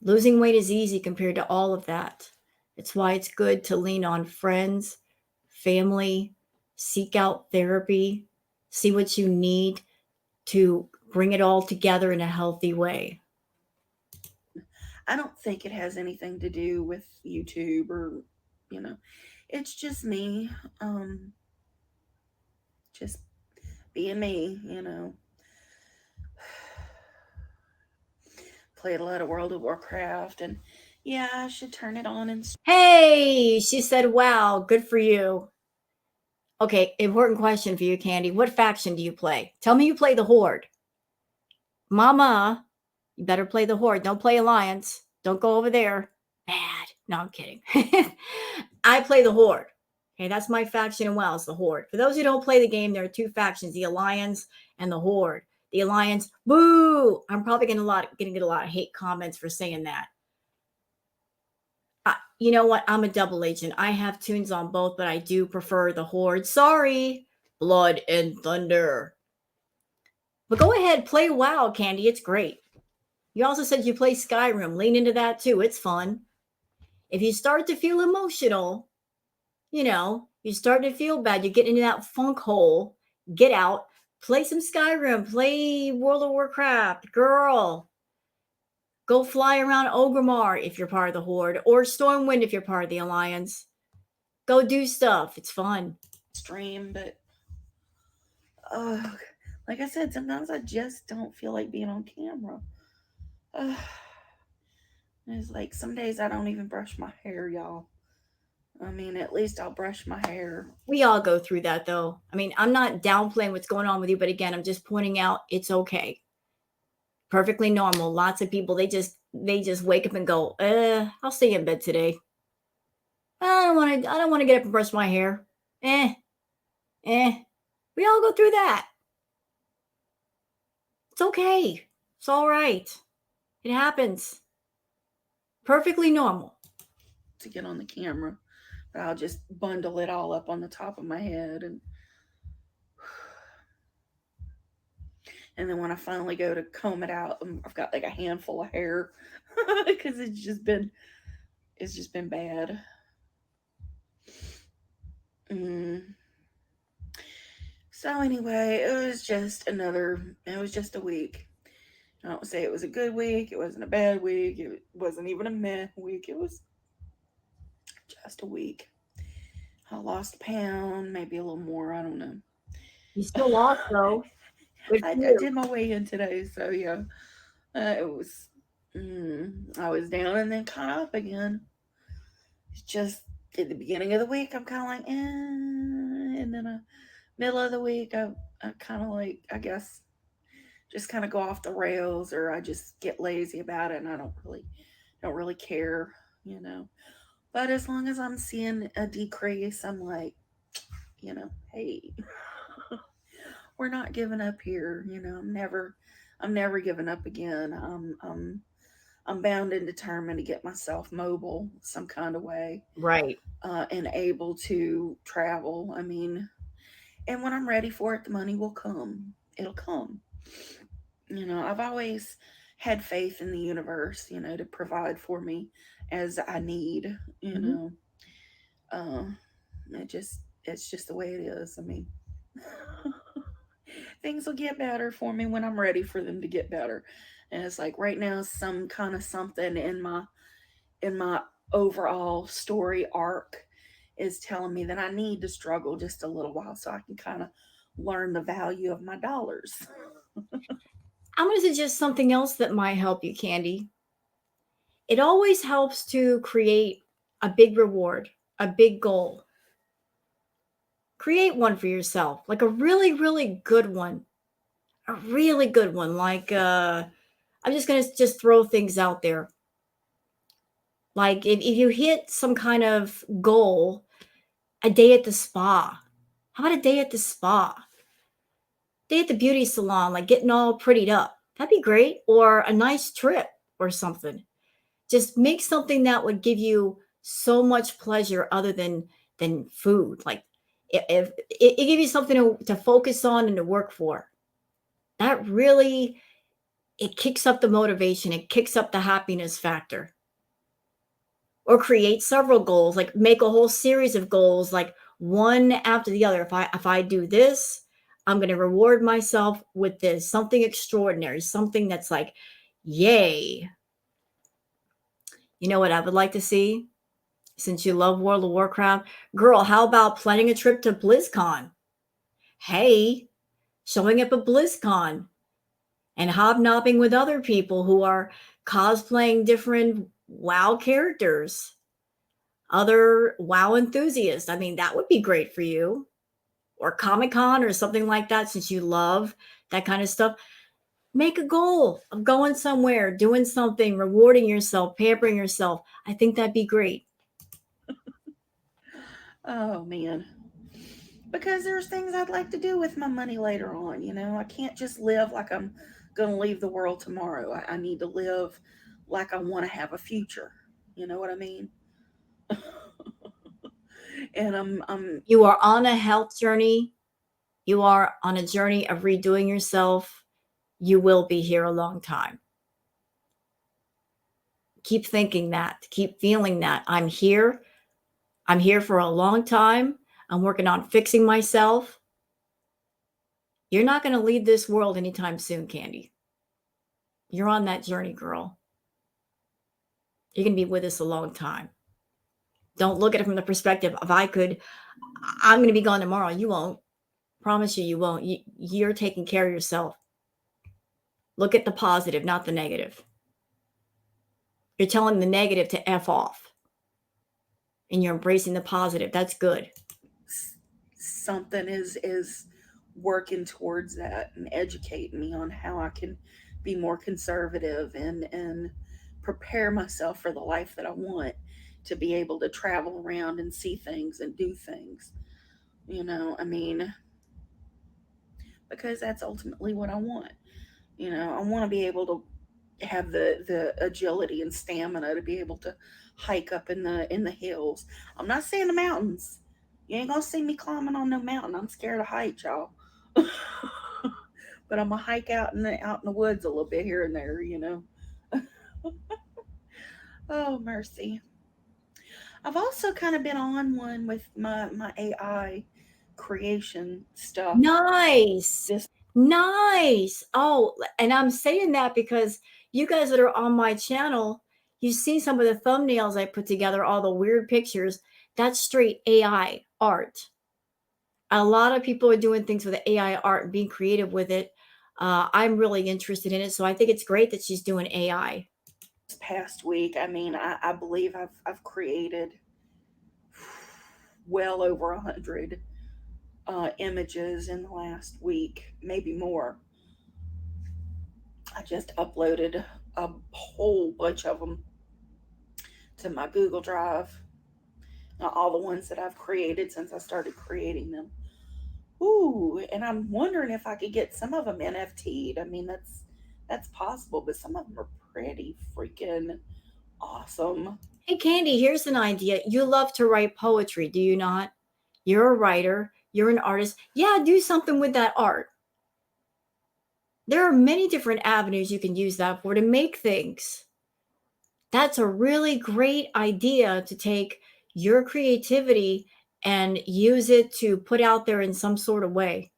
Losing weight is easy compared to all of that. It's why it's good to lean on friends, family, seek out therapy, see what you need to bring it all together in a healthy way. I don't think it has anything to do with YouTube or, you know, it's just me, just being me. Played a lot of World of Warcraft, and yeah, I should turn it on and Hey, she said, wow, good for you. Okay, important question for you, Candy. What faction do you play? Tell me you play the Horde. Mama, you better play the Horde. Don't play Alliance. Don't go over there. Bad. No, I'm kidding. I play the Horde. Okay, that's my faction and well, it's the Horde. For those who don't play the game, there are two factions, the Alliance and the Horde. The Alliance, boo! I'm probably gonna get a lot of hate comments for saying that. You know what? I'm a double agent. I have tunes on both, but I do prefer the Horde. Sorry, Blood and Thunder. But go ahead, play WoW, Candy. It's great. You also said you play Skyrim. Lean into that too. It's fun. If you start to feel emotional, you start to feel bad, you get into that funk hole, get out, play some Skyrim, play World of Warcraft, girl. Go fly around Ogrimmar if you're part of the Horde, or Stormwind if you're part of the Alliance. Go do stuff. It's fun. Stream, but like I said, sometimes I just don't feel like being on camera. It's like some days I don't even brush my hair, y'all. I mean, at least I'll brush my hair. We all go through that though. I mean, I'm not downplaying what's going on with you, but again, I'm just pointing out it's okay. Perfectly normal. Lots of people, they just wake up and go, I'll stay in bed today. I don't want to get up and brush my hair. We all go through that. It's okay. It's all right. It happens. Perfectly normal. To get on the camera, but I'll just bundle it all up on the top of my head, and then when I finally go to comb it out, I've got like a handful of hair because it's just been bad. So anyway, it was just a week. I don't say it was a good week. It wasn't a bad week. It wasn't even a meh week. It was just a week. I lost a pound, maybe a little more. I don't know. You still lost though. I did my weigh in today, so yeah, it was. I was down and then kind of up again. It's just at the beginning of the week, I'm kind of like, and then middle of the week, I kind of like, I guess, just kind of go off the rails, or I just get lazy about it, and I don't really care, you know. But as long as I'm seeing a decrease, I'm like, hey, we're not giving up here. I'm never giving up again. I'm bound and determined to get myself mobile some kind of way, right, and able to travel. I mean, and when I'm ready for it, the money will come. It'll come. I've always had faith in the universe, to provide for me as I need. Uh, it's just the way it is. I mean, things will get better for me when I'm ready for them to get better. And it's like right now, some kind of something in my overall story arc is telling me that I need to struggle just a little while so I can kind of learn the value of my dollars. I'm going to suggest something else that might help you, Candy. It always helps to create a big reward, a big goal. Create one for yourself, like a really, really good one. A really good one. Like, I'm just going to just throw things out there. Like, if you hit some kind of goal, a day at the spa. How about a day at the spa? Day at the beauty salon, like getting all prettied up. That'd be great. Or a nice trip or something. Just make something that would give you so much pleasure other than food. Like if it give you something to focus on and to work for. That really, it kicks up the motivation. It kicks up the happiness factor. Or create several goals, like make a whole series of goals, like one after the other. If I do this, I'm going to reward myself with this, something extraordinary, something that's like, yay. You know what I would like to see? Since you love World of Warcraft, girl, how about planning a trip to BlizzCon? Hey, showing up at BlizzCon and hobnobbing with other people who are cosplaying different WoW characters, other WoW enthusiasts. I mean, that would be great for you. Or Comic-Con or something like that, since you love that kind of stuff. Make a goal of going somewhere, doing something, rewarding yourself, pampering yourself. I think that'd be great. Oh man. because there's things I'd like to do with my money later on. I can't just live like I'm going to leave the world tomorrow. I need to live like I want to have a future. You know what I mean? And I'm You are on a health journey. You are on a journey of redoing yourself. You will be here a long time. Keep thinking that. Keep feeling that. I'm here. I'm here for a long time. I'm working on fixing myself. You're not going to leave this world anytime soon, Candy. You're on that journey, girl. You're going to be with us a long time. Don't look at it from the perspective of I'm going to be gone tomorrow. You won't. Promise you, you won't. You're taking care of yourself. Look at the positive, not the negative. You're telling the negative to F off and you're embracing the positive. That's good. something is working towards that and educating me on how I can be more conservative and prepare myself for the life that I want, to be able to travel around and see things and do things. I mean, because that's ultimately what I want. I want to be able to have the agility and stamina to be able to hike up in the hills. I'm not saying the mountains. You ain't gonna see me climbing on no mountain. I'm scared of heights, y'all. But I'm gonna hike out in the woods a little bit here and there. Oh mercy. I've also kind of been on one with my AI creation stuff. Nice. This Nice. Oh, and I'm saying that because you guys that are on my channel, you see some of the thumbnails I put together, all the weird pictures. That's straight AI art. A lot of people are doing things with AI art and being creative with it. I'm really interested in it. So I think it's great that she's doing AI. past week, I mean, I believe I've created well over 100 images in the last week, maybe more. I just uploaded a whole bunch of them to my Google Drive, all the ones that I've created since I started creating them. Ooh, and I'm wondering if I could get some of them NFT'd. I mean, that's possible, but some of them are pretty freaking awesome. Hey, Candy, here's an idea. You love to write poetry, do you not? You're a writer, you're an artist. Yeah, do something with that art. There are many different avenues you can use that for to make things. That's a really great idea to take your creativity and use it to put out there in some sort of way.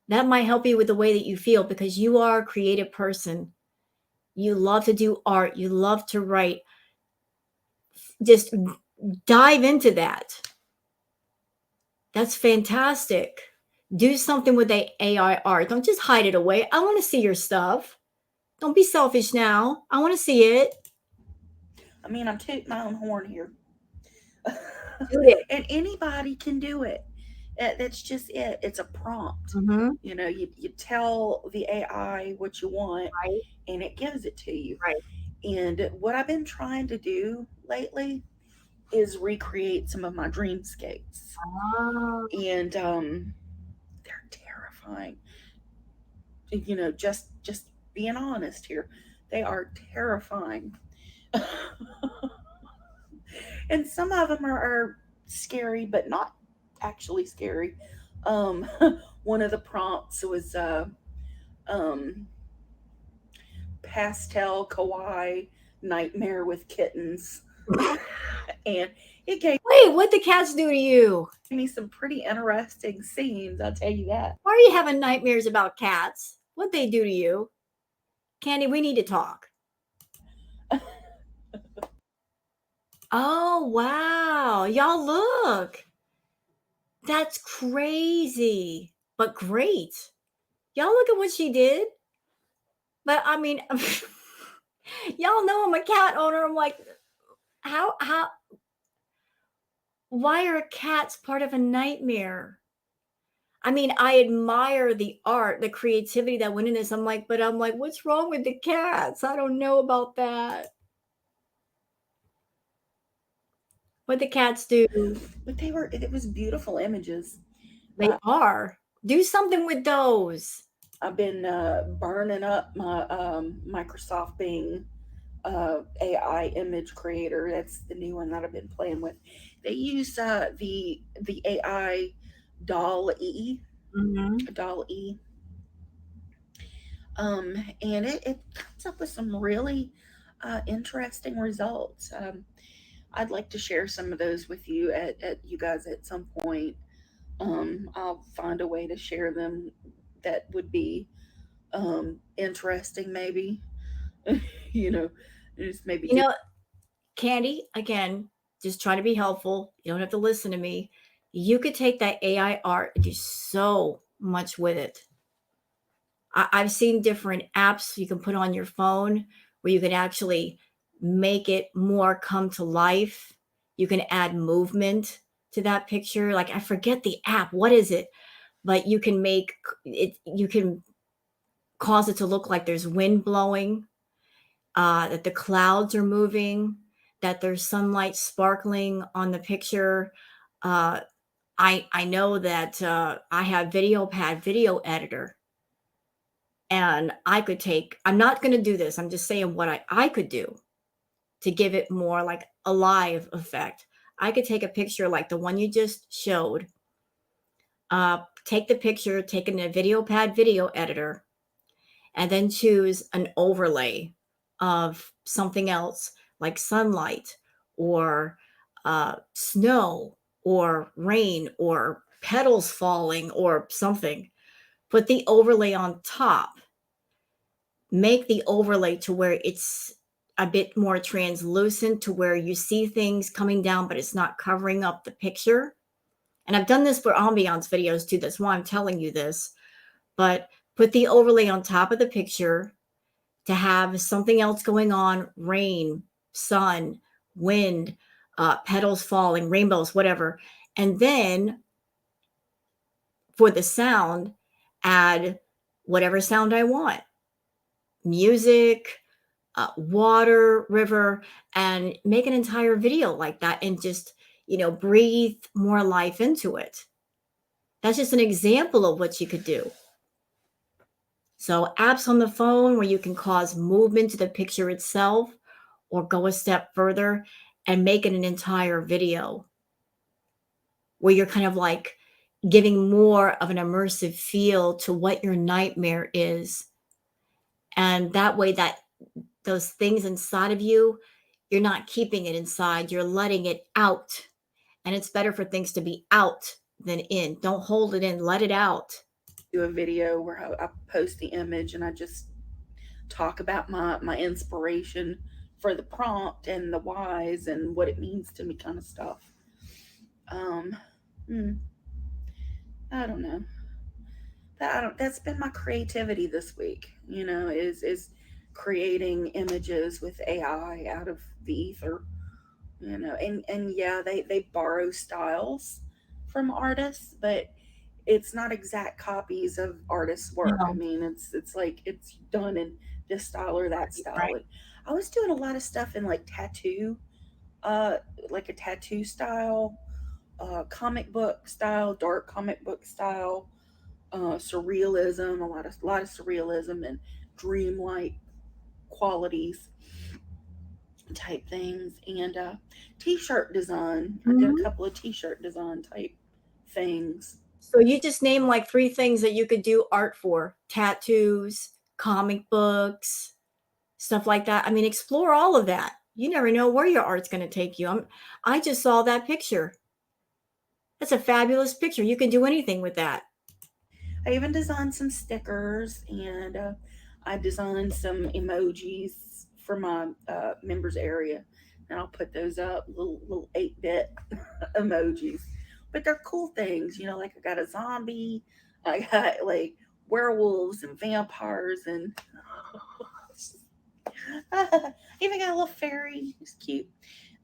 That might help you with the way that you feel because you are a creative person. You love to do art, you love to write. Just dive into that. That's fantastic. Do something with the AI art. Don't just hide it away. I want to see your stuff. Don't be selfish now. I want to see it. I mean, I'm tooting my own horn here. Do it. And anybody can do it. That's just it. It's a prompt. Mm-hmm. You tell the AI what you want Right. and it gives it to you. Right. And what I've been trying to do lately is recreate some of my dreamscapes. Oh. And they're terrifying. Just being honest here. They are terrifying. And some of them are scary, but not actually scary. Um, One of the prompts was um, pastel kawaii nightmare with kittens, and it gave Wait, what the cats do to you? me some pretty interesting scenes. I'll tell you that. Why are you having nightmares about cats? What they do to you? Candy, we need to talk. Oh, wow. Y'all look. That's crazy, but great. Y'all look at what she did. But I mean, y'all know I'm a cat owner. I'm like, how, why are cats part of a nightmare? I mean, I admire the art, the creativity that went in this. I'm like, what's wrong with the cats? I don't know about that. What the cats do? But it was beautiful images. They are. Do something with those. I've been burning up my Microsoft Bing AI image creator. That's the new one that I've been playing with. They use the AI doll E Mhm. doll E, and it comes up with some really interesting results. I'd like to share some of those with you at you guys at some point. I'll find a way to share them that would be interesting, maybe. you know, just maybe You give. know, Candy, again, just trying to be helpful. You don't have to listen to me. You could take that AI art and do so much with it. I've seen different apps you can put on your phone where you can actually make it more come to life. You can add movement to that picture. Like I forget the app. What is it? But you can make it, you can cause it to look like there's wind blowing, that the clouds are moving, that there's sunlight sparkling on the picture. Uh, I know that I have VideoPad video editor, and I could take. I'm not going to do this. I'm just saying what I could do to give it more like a live effect. I could take a picture like the one you just showed. Take the picture, take in a VideoPad video editor, and then choose an overlay of something else like sunlight or snow or rain or petals falling or something. Put the overlay on top. Make the overlay to where it's a bit more translucent to where you see things coming down, but it's not covering up the picture. And I've done this for ambiance videos too. That's why I'm telling you this. But put the overlay on top of the picture to have something else going on, rain, sun, wind, petals falling, rainbows, whatever. And then for the sound, add whatever sound I want, music, water, river, and make an entire video like that and just, breathe more life into it. That's just an example of what you could do. So, apps on the phone where you can cause movement to the picture itself or go a step further and make it an entire video where you're kind of like giving more of an immersive feel to what your nightmare is. And that way, that those things inside of you, you're not keeping it inside, you're letting it out. And it's better for things to be out than in. Don't hold it in, let it out. Do a video where I post the image and I just talk about my inspiration for the prompt and the whys and what it means to me, kind of stuff. Um, hmm, I don't know. That's been my creativity this week. Is creating images with AI out of the ether. And yeah, they borrow styles from artists, but it's not exact copies of artists' work. I No, mean, it's like it's done in this style or that right. style. And I was doing a lot of stuff in like tattoo, uh, like a tattoo style, comic book style, dark comic book style, surrealism, a lot of surrealism and dreamlike qualities type things, and t-shirt design. I did a Mhm. couple of t-shirt design type things. So you just name like three things that you could do art for: tattoos, comic books, stuff like that. I mean, explore all of that. You never know where your art's going to take you. I just saw that picture. That's a fabulous picture. You can do anything with that. I even designed some stickers, and I designed some emojis for my members area, and I'll put those up, little 8-bit emojis. But they're cool things, like I got a zombie, I got like werewolves and vampires, and even got a little fairy. It's cute.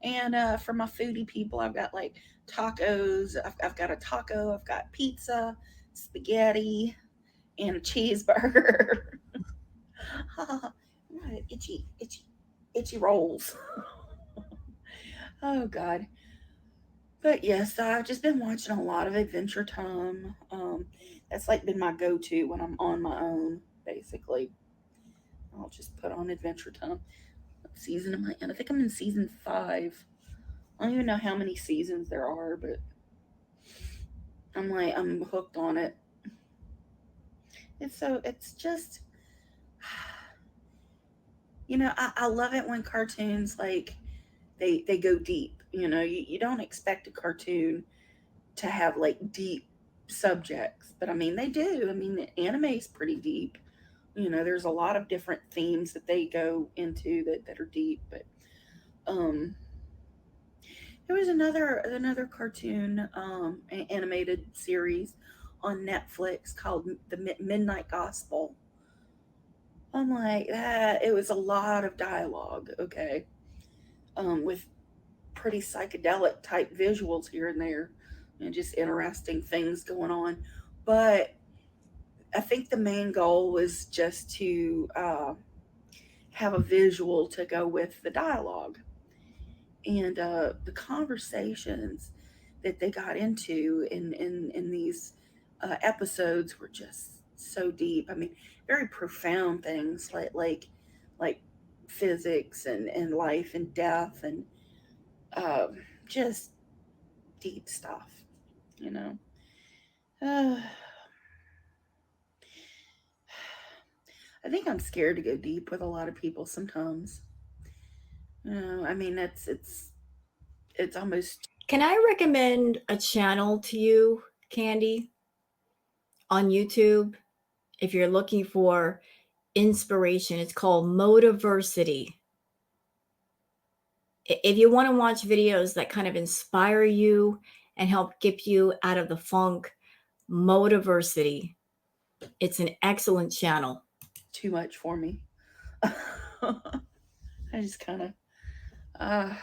And for my foodie people, I've got like tacos. I've got a taco. I've got pizza, spaghetti, and a cheeseburger. Right, itchy rolls. Oh God. But yes, I've just been watching a lot of Adventure Time. That's like been my go-to when I'm on my own. Basically, I'll just put on Adventure Time. What season am I in? I think I'm in season 5. I don't even know how many seasons there are, but I'm hooked on it. It's just I love it when cartoons like they go deep. You don't expect a cartoon to have like deep subjects, but I mean they do. I mean anime is pretty deep. There's a lot of different themes that they go into that are deep. But um, there was another cartoon animated series on Netflix called The Midnight Gospel. I'm like that. It was a lot of dialogue. Okay, with pretty psychedelic type visuals here and there, and just interesting things going on. But I think the main goal was just to have a visual to go with the dialogue. And the conversations that they got into in these episodes were just so deep. I mean, very profound things like physics and life and death and um, just deep stuff. You know, uh, I think I'm scared to go deep with a lot of people sometimes. I mean it's almost Can I recommend a channel to you, Candy, on YouTube? If you're looking for inspiration, it's called Motiversity. If you want to watch videos that kind of inspire you and help get you out of the funk, Motiversity. It's an excellent channel. too much for me. I just kind of uh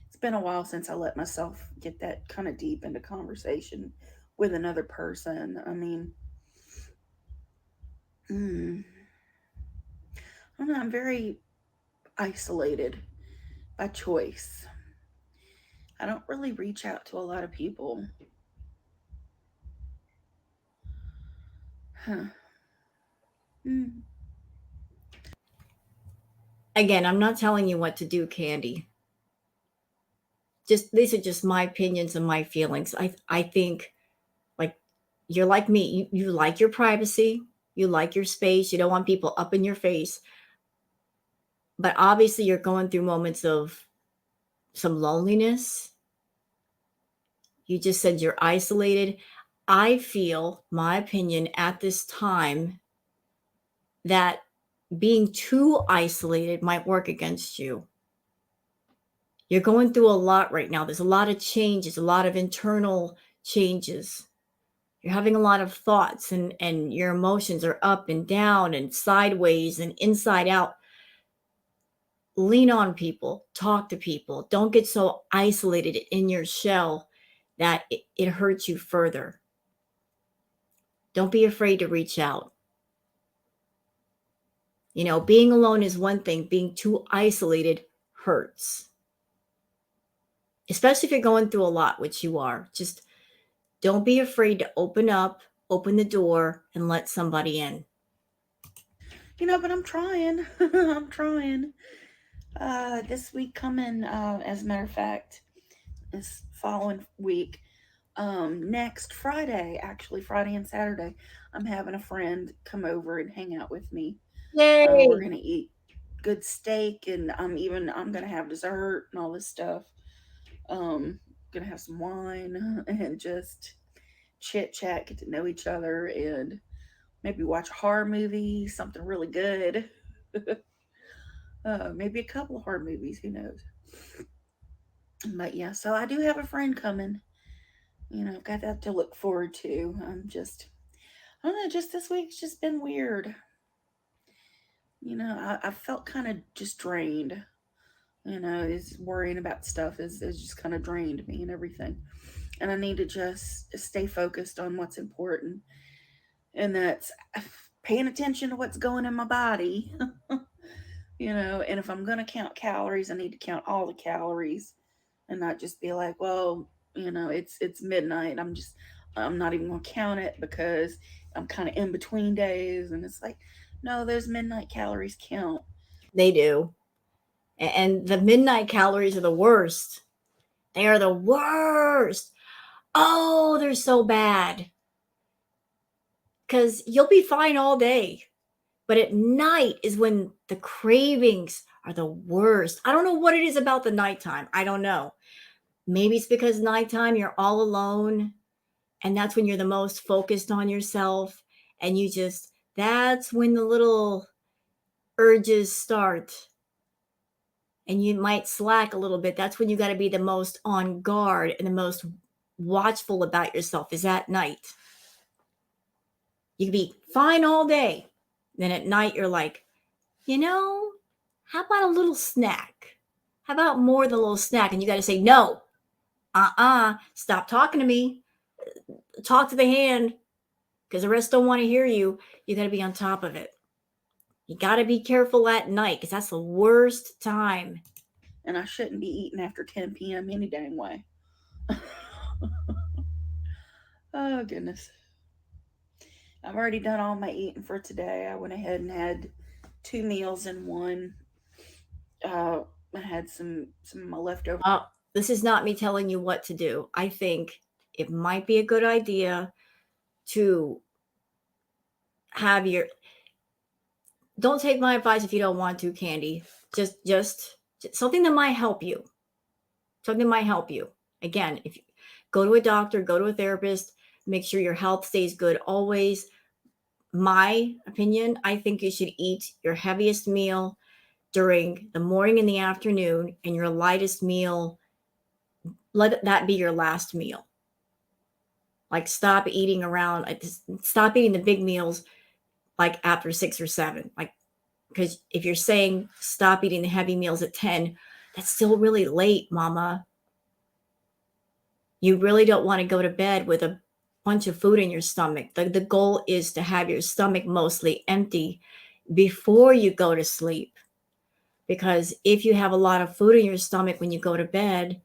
it's been a while since I let myself get that kind of deep into conversation with another person. I mean, mm, I don't know, I'm very isolated by choice. I don't really reach out to a lot of people. Huh. Mm. Again, I'm not telling you what to do, Candy. Just these are just my opinions and my feelings. I think like you're like me. You like your privacy. You like your space. You don't want people up in your face. But obviously you're going through moments of some loneliness. You just said you're isolated. I feel, my opinion at this time, that being too isolated might work against you. You're going through a lot right now. There's a lot of changes, a lot of internal changes. You're having a lot of thoughts and your emotions are up and down and sideways and inside out. Lean on people, talk to people. Don't get so isolated in your shell that it hurts you further. Don't be afraid to reach out. Being alone is one thing, being too isolated hurts, especially if you're going through a lot, which you are. Just don't be afraid to open up, open the door, and let somebody in. But I'm trying. I'm trying. This week coming, as a matter of fact, this following week, next Friday, actually Friday and Saturday, I'm having a friend come over and hang out with me. We're Yay! gonna eat good steak, and I'm gonna have dessert and all this stuff. Gonna have some wine and just chit chat, get to know each other, and maybe watch a horror movie, something really good. Maybe a couple of horror movies, who knows? But yeah, so I do have a friend coming. I've got that to look forward to. I don't know, just this week's just been weird. I felt kind of just drained. Is worrying about stuff is just kind of drained me and everything. And I need to just stay focused on what's important. And that's paying attention to what's going in my body. And if I'm going to count calories, I need to count all the calories and not just be like, well, it's midnight. I'm not even gonna count it because I'm kind of in between days, and it's like, no, those midnight calories count. They do. And the midnight calories are the worst. They are the worst. Oh, they're so bad. Because you'll be fine all day. But at night is when the cravings are the worst. I don't know what it is about the nighttime. I don't know. Maybe it's because nighttime you're all alone and that's when you're the most focused on yourself and that's when the little urges start and you might slack a little bit. That's when you got to be the most on guard and the most watchful about yourself is at night. You can be fine all day. Then at night, you're like, how about a little snack? How about more than a little snack? And you got to say, no, stop talking to me. Talk to the hand because the rest don't want to hear you. You got to be on top of it. You got to be careful at night because that's the worst time. And I shouldn't be eating after 10 p.m. any dang way. Oh, goodness. I've already done all my eating for today. I went ahead and had 2 meals in one. I had some of my leftover. This is not me telling you what to do. I think it might be a good idea to have your. Don't take my advice if you don't want to, Candy. Just something that might help you. Something might help you. Again, if you go to a doctor, go to a therapist, make sure your health stays good always. My opinion, I think you should eat your heaviest meal during the morning and the afternoon, and your lightest meal, let that be your last meal. Like stop eating the big meals like after 6 or 7. Like, because if you're saying stop eating the heavy meals at 10, that's still really late, mama. You really don't want to go to bed with a bunch of food in your stomach. The goal is to have your stomach mostly empty before you go to sleep. Because if you have a lot of food in your stomach when you go to bed,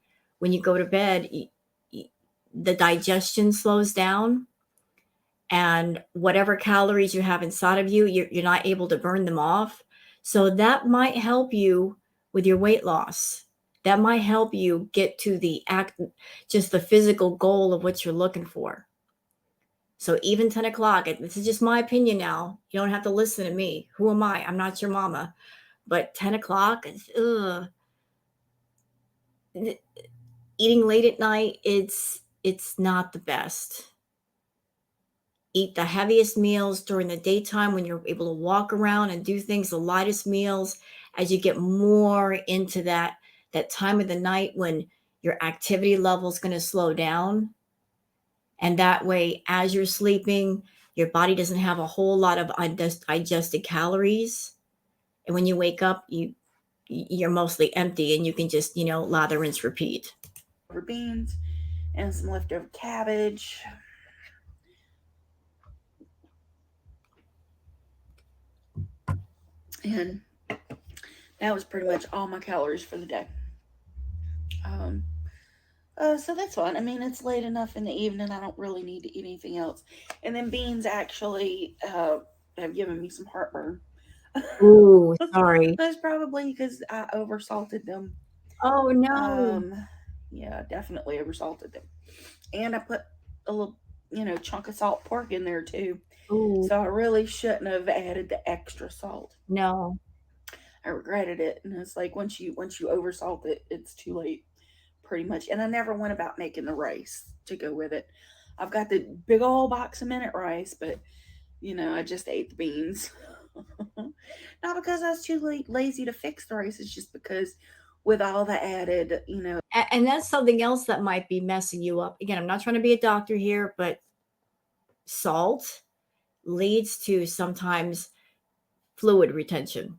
the digestion slows down and whatever calories you have inside of you, you're not able to burn them off. So that might help you with your weight loss. That might help you get to just the physical goal of what you're looking for. So even 10 o'clock, this is just my opinion now. You don't have to listen to me. Who am I? I'm not your mama. But 10 o'clock, eating late at night, it's not the best. Eat the heaviest meals during the daytime when you're able to walk around and do things, the lightest meals as you get more into that time of the night when your activity level is going to slow down. And that way, as you're sleeping, your body doesn't have a whole lot of digested calories. And when you wake up, you're mostly empty and you can just, lather, rinse, repeat. Beans and some leftover cabbage. And that was pretty much all my calories for the day. So that's fine. I mean, it's late enough in the evening. I don't really need to eat anything else. And then beans actually have given me some heartburn. Ooh, sorry. That's probably because I oversalted them. Oh, no. Um, yeah, definitely oversalted them. And I put a little, chunk of salt pork in there too. Ooh, So I really shouldn't have added the extra salt. no. I regretted it, and it's like once you oversalt it, it's too late, pretty much. And I never went about making the rice to go with it. I've got the big old box of minute rice, but I just ate the beans. Not because I was too lazy to fix the rice. It's just because with all the added. And that's something else that might be messing you up. Again, I'm not trying to be a doctor here, but salt leads to sometimes fluid retention.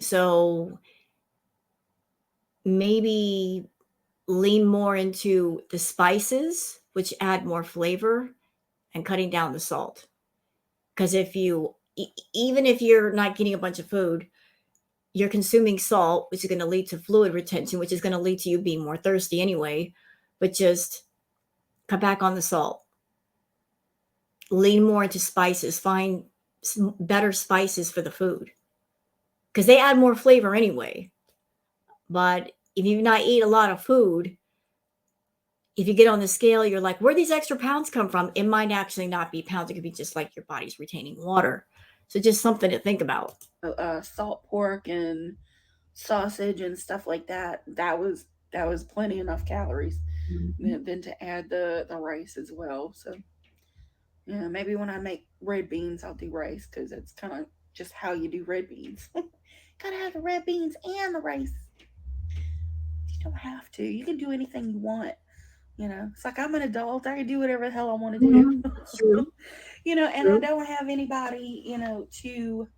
So maybe lean more into the spices, which add more flavor, and cutting down the salt. Because even if you're not getting a bunch of food, you're consuming salt, which is going to lead to fluid retention, which is going to lead to you being more thirsty anyway. But just cut back on the salt. Lean more into spices. Find better spices for the food because they add more flavor anyway. But if you not eat a lot of food, if you get on the scale, you're like, where these extra pounds come from? It might actually not be pounds. It could be just like your body's retaining water. So just something to think about. Salt pork and sausage and stuff like that. That was plenty enough calories. Mhm. Than to add the rice as well. So yeah, maybe when I make red beans, I'll do rice because it's kind of just how you do red beans. Gotta have the red beans and the rice. You don't have to. You can do anything you want. It's like I'm an adult. I can do whatever the hell I want to do. Mhm. True. And I True. don't have anybody, to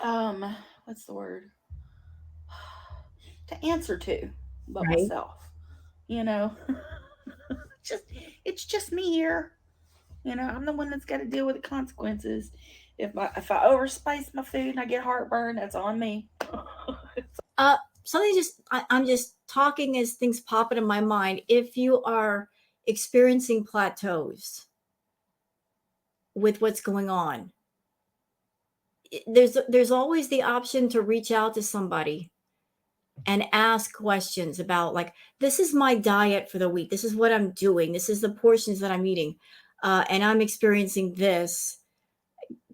um, what's the word? To answer to, but Right. myself. You know, just it's just me here. I'm the one that's got to deal with the consequences. If I overspice my food and I get heartburn, that's on me. Something just I'm just talking as things pop into my mind. If you are experiencing plateaus with what's going on, there's always the option to reach out to somebody and ask questions about like this is my diet for the week. This is what I'm doing. This is the portions that I'm eating, and I'm experiencing this.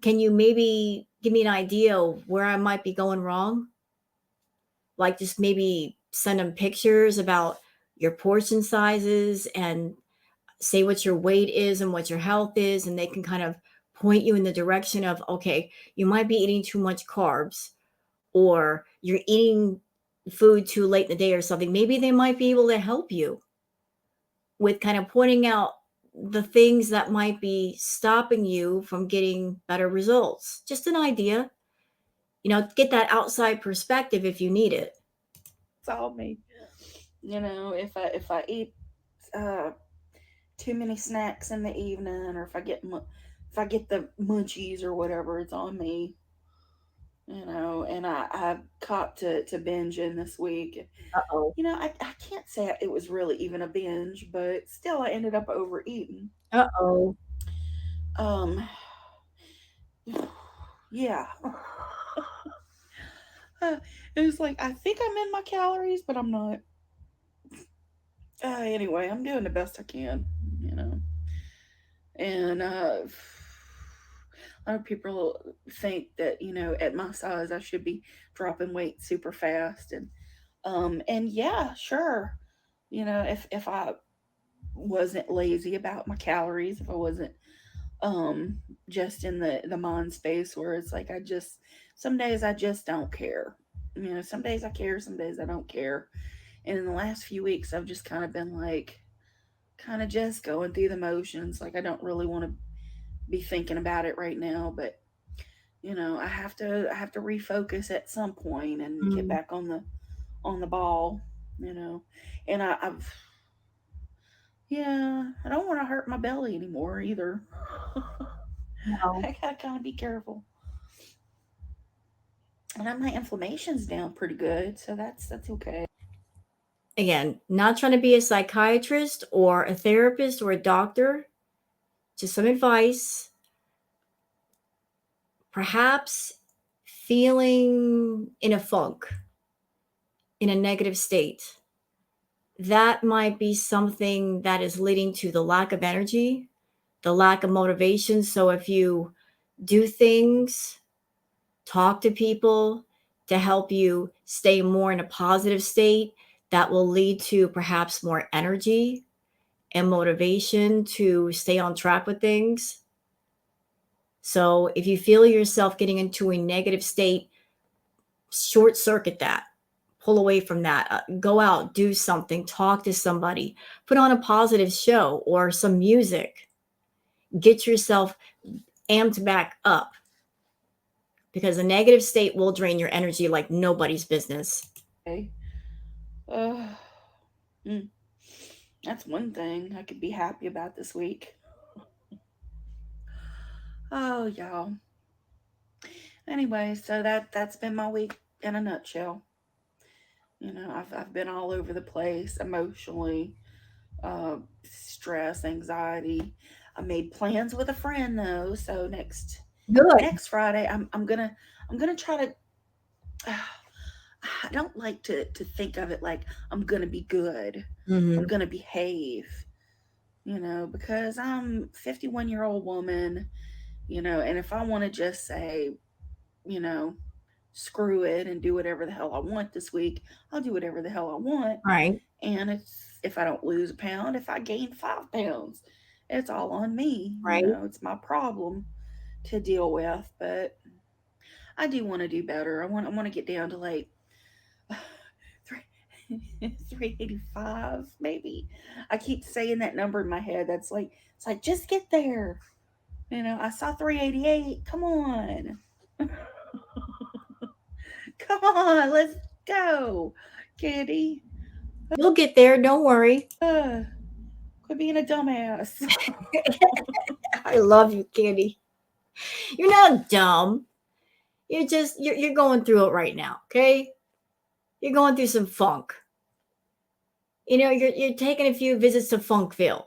Can you maybe give me an idea of where I might be going wrong? Like just maybe send them pictures about your portion sizes and say what your weight is and what your health is, and they can kind of point you in the direction of okay, you might be eating too much carbs or you're eating food too late in the day or something. Maybe they might be able to help you with kind of pointing out the things that might be stopping you from getting better results. Just an idea, get that outside perspective if you need it. It's all me. If I eat uh, too many snacks in the evening, or if I get the munchies or whatever, it's on me. And I caught to binging this week. Uh-oh. I can't say it was really even a binge, but still, I ended up overeating. Uh-oh. Um, yeah. It was like I think I'm in my calories, but I'm not. Anyway, I'm doing the best I can, you know. And a lot of people think that at my size I should be dropping weight super fast, and yeah, sure. If I wasn't lazy about my calories, if I wasn't um just in the mind space where it's like some days I just don't care. Some days I care, some days I don't care. And in the last few weeks I've just kind of been like kind of just going through the motions. Like I don't really want to be thinking about it right now, but I have to refocus at some point and get Mm, back on the ball, you know. And I've yeah, I don't want to hurt my belly anymore either. no. I gotta kind of be careful. And my inflammation's down pretty good, so that's okay. Again, not trying to be a psychiatrist or a therapist or a doctor, just some advice. Perhaps feeling in a funk, in a negative state, that might be something that is leading to the lack of energy, the lack of motivation. So if you do things, talk to people to help you stay more in a positive state, that will lead to perhaps more energy and motivation to stay on track with things. So if you feel yourself getting into a negative state, short circuit that, pull away from that, go out, do something, talk to somebody, put on a positive show or some music, get yourself amped back up because a negative state will drain your energy like nobody's business. Okay. Uh, mm, that's one thing I could be happy about this week. Oh, y'all. Anyway, so that's been my week in a nutshell. I've been all over the place emotionally, stress, anxiety. I made plans with a friend though, so Good. next Friday I'm gonna try to. I don't like to think of it like I'm gonna be good. I'm Hmm. gonna behave, because I'm 51-year-old woman, and if I want to just say, you know, screw it and do whatever the hell I want this week, I'll do whatever the hell I want. Right. And it's if I don't lose a pound, if I gain 5 pounds, it's all on me. Right. It's my problem to deal with. But I do want to do better. I want to get down to like three, 385 maybe. I keep saying that number in my head. That's like it's like just get there. I saw 388. Come on. Come on, let's go. Candy. You'll get there. Don't worry. Uh, quit being a dumbass. I love you, Candy. You're not dumb. You're going through it right now, okay? You're going through some funk. You're taking a few visits to Funkville.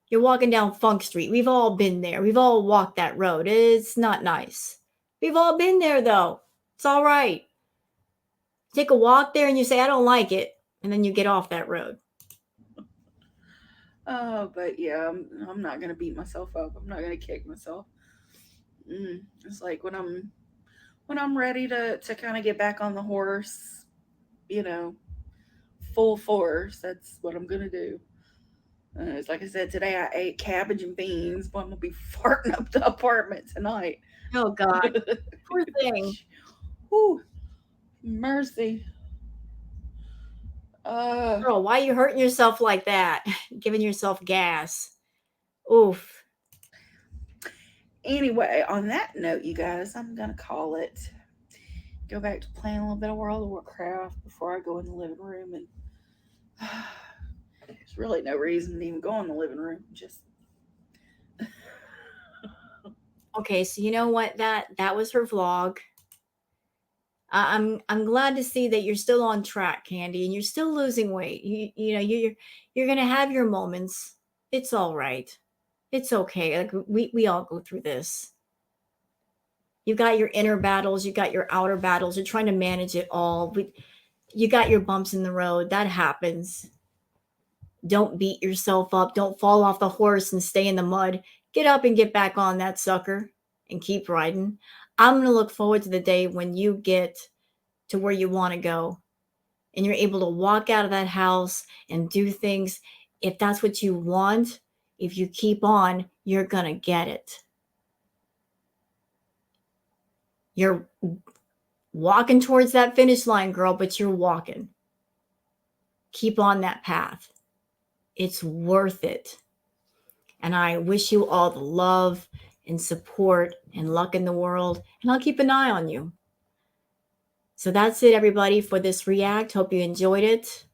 You're walking down Funk Street. We've all been there. We've all walked that road. It's not nice. We've all been there though. It's all right. Take a walk there and you say, I don't like it. And then you get off that road. Oh, but yeah, I'm not gonna beat myself up. I'm not gonna kick myself. It's like when I'm ready to kind of get back on the horse, you know, full force. That's what I'm gonna do. It's like I said today. I ate cabbage and beans, but I'm gonna be farting up the apartment tonight. Oh God. Poor thing. Whew, mercy. Uh. Girl, why are you hurting yourself like that? Giving yourself gas. Oof. Anyway, on that note, you guys, I'm gonna call it. Go back to playing a little bit of World of Warcraft before I go in the living room, and there's really no reason to even go in the living room. Just Okay, so you know what? That was her vlog. I'm glad to see that you're still on track, Candy, and you're still losing weight. You're gonna have your moments. It's all right. It's okay. Like we all go through this. You got your inner battles, you got your outer battles. You're trying to manage it all. You got your bumps in the road. That happens. Don't beat yourself up. Don't fall off the horse and stay in the mud. Get up and get back on that sucker and keep riding. I'm gonna look forward to the day when you get to where you want to go and you're able to walk out of that house and do things. If that's what you want, if you keep on, you're going to get it. You're walking towards that finish line, girl, but you're walking. Keep on that path. It's worth it. And I wish you all the love and support and luck in the world. And I'll keep an eye on you. So that's it, everybody, for this react. Hope you enjoyed it.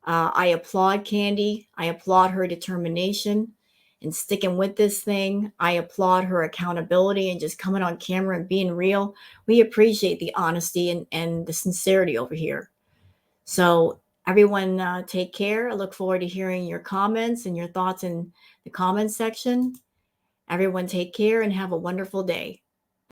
I applaud Candy. I applaud her determination and sticking with this thing. I applaud her accountability and just coming on camera and being real. We appreciate the honesty and the sincerity over here. So, everyone, take care. I look forward to hearing your comments and your thoughts in the comments section. Everyone, take care and have a wonderful day.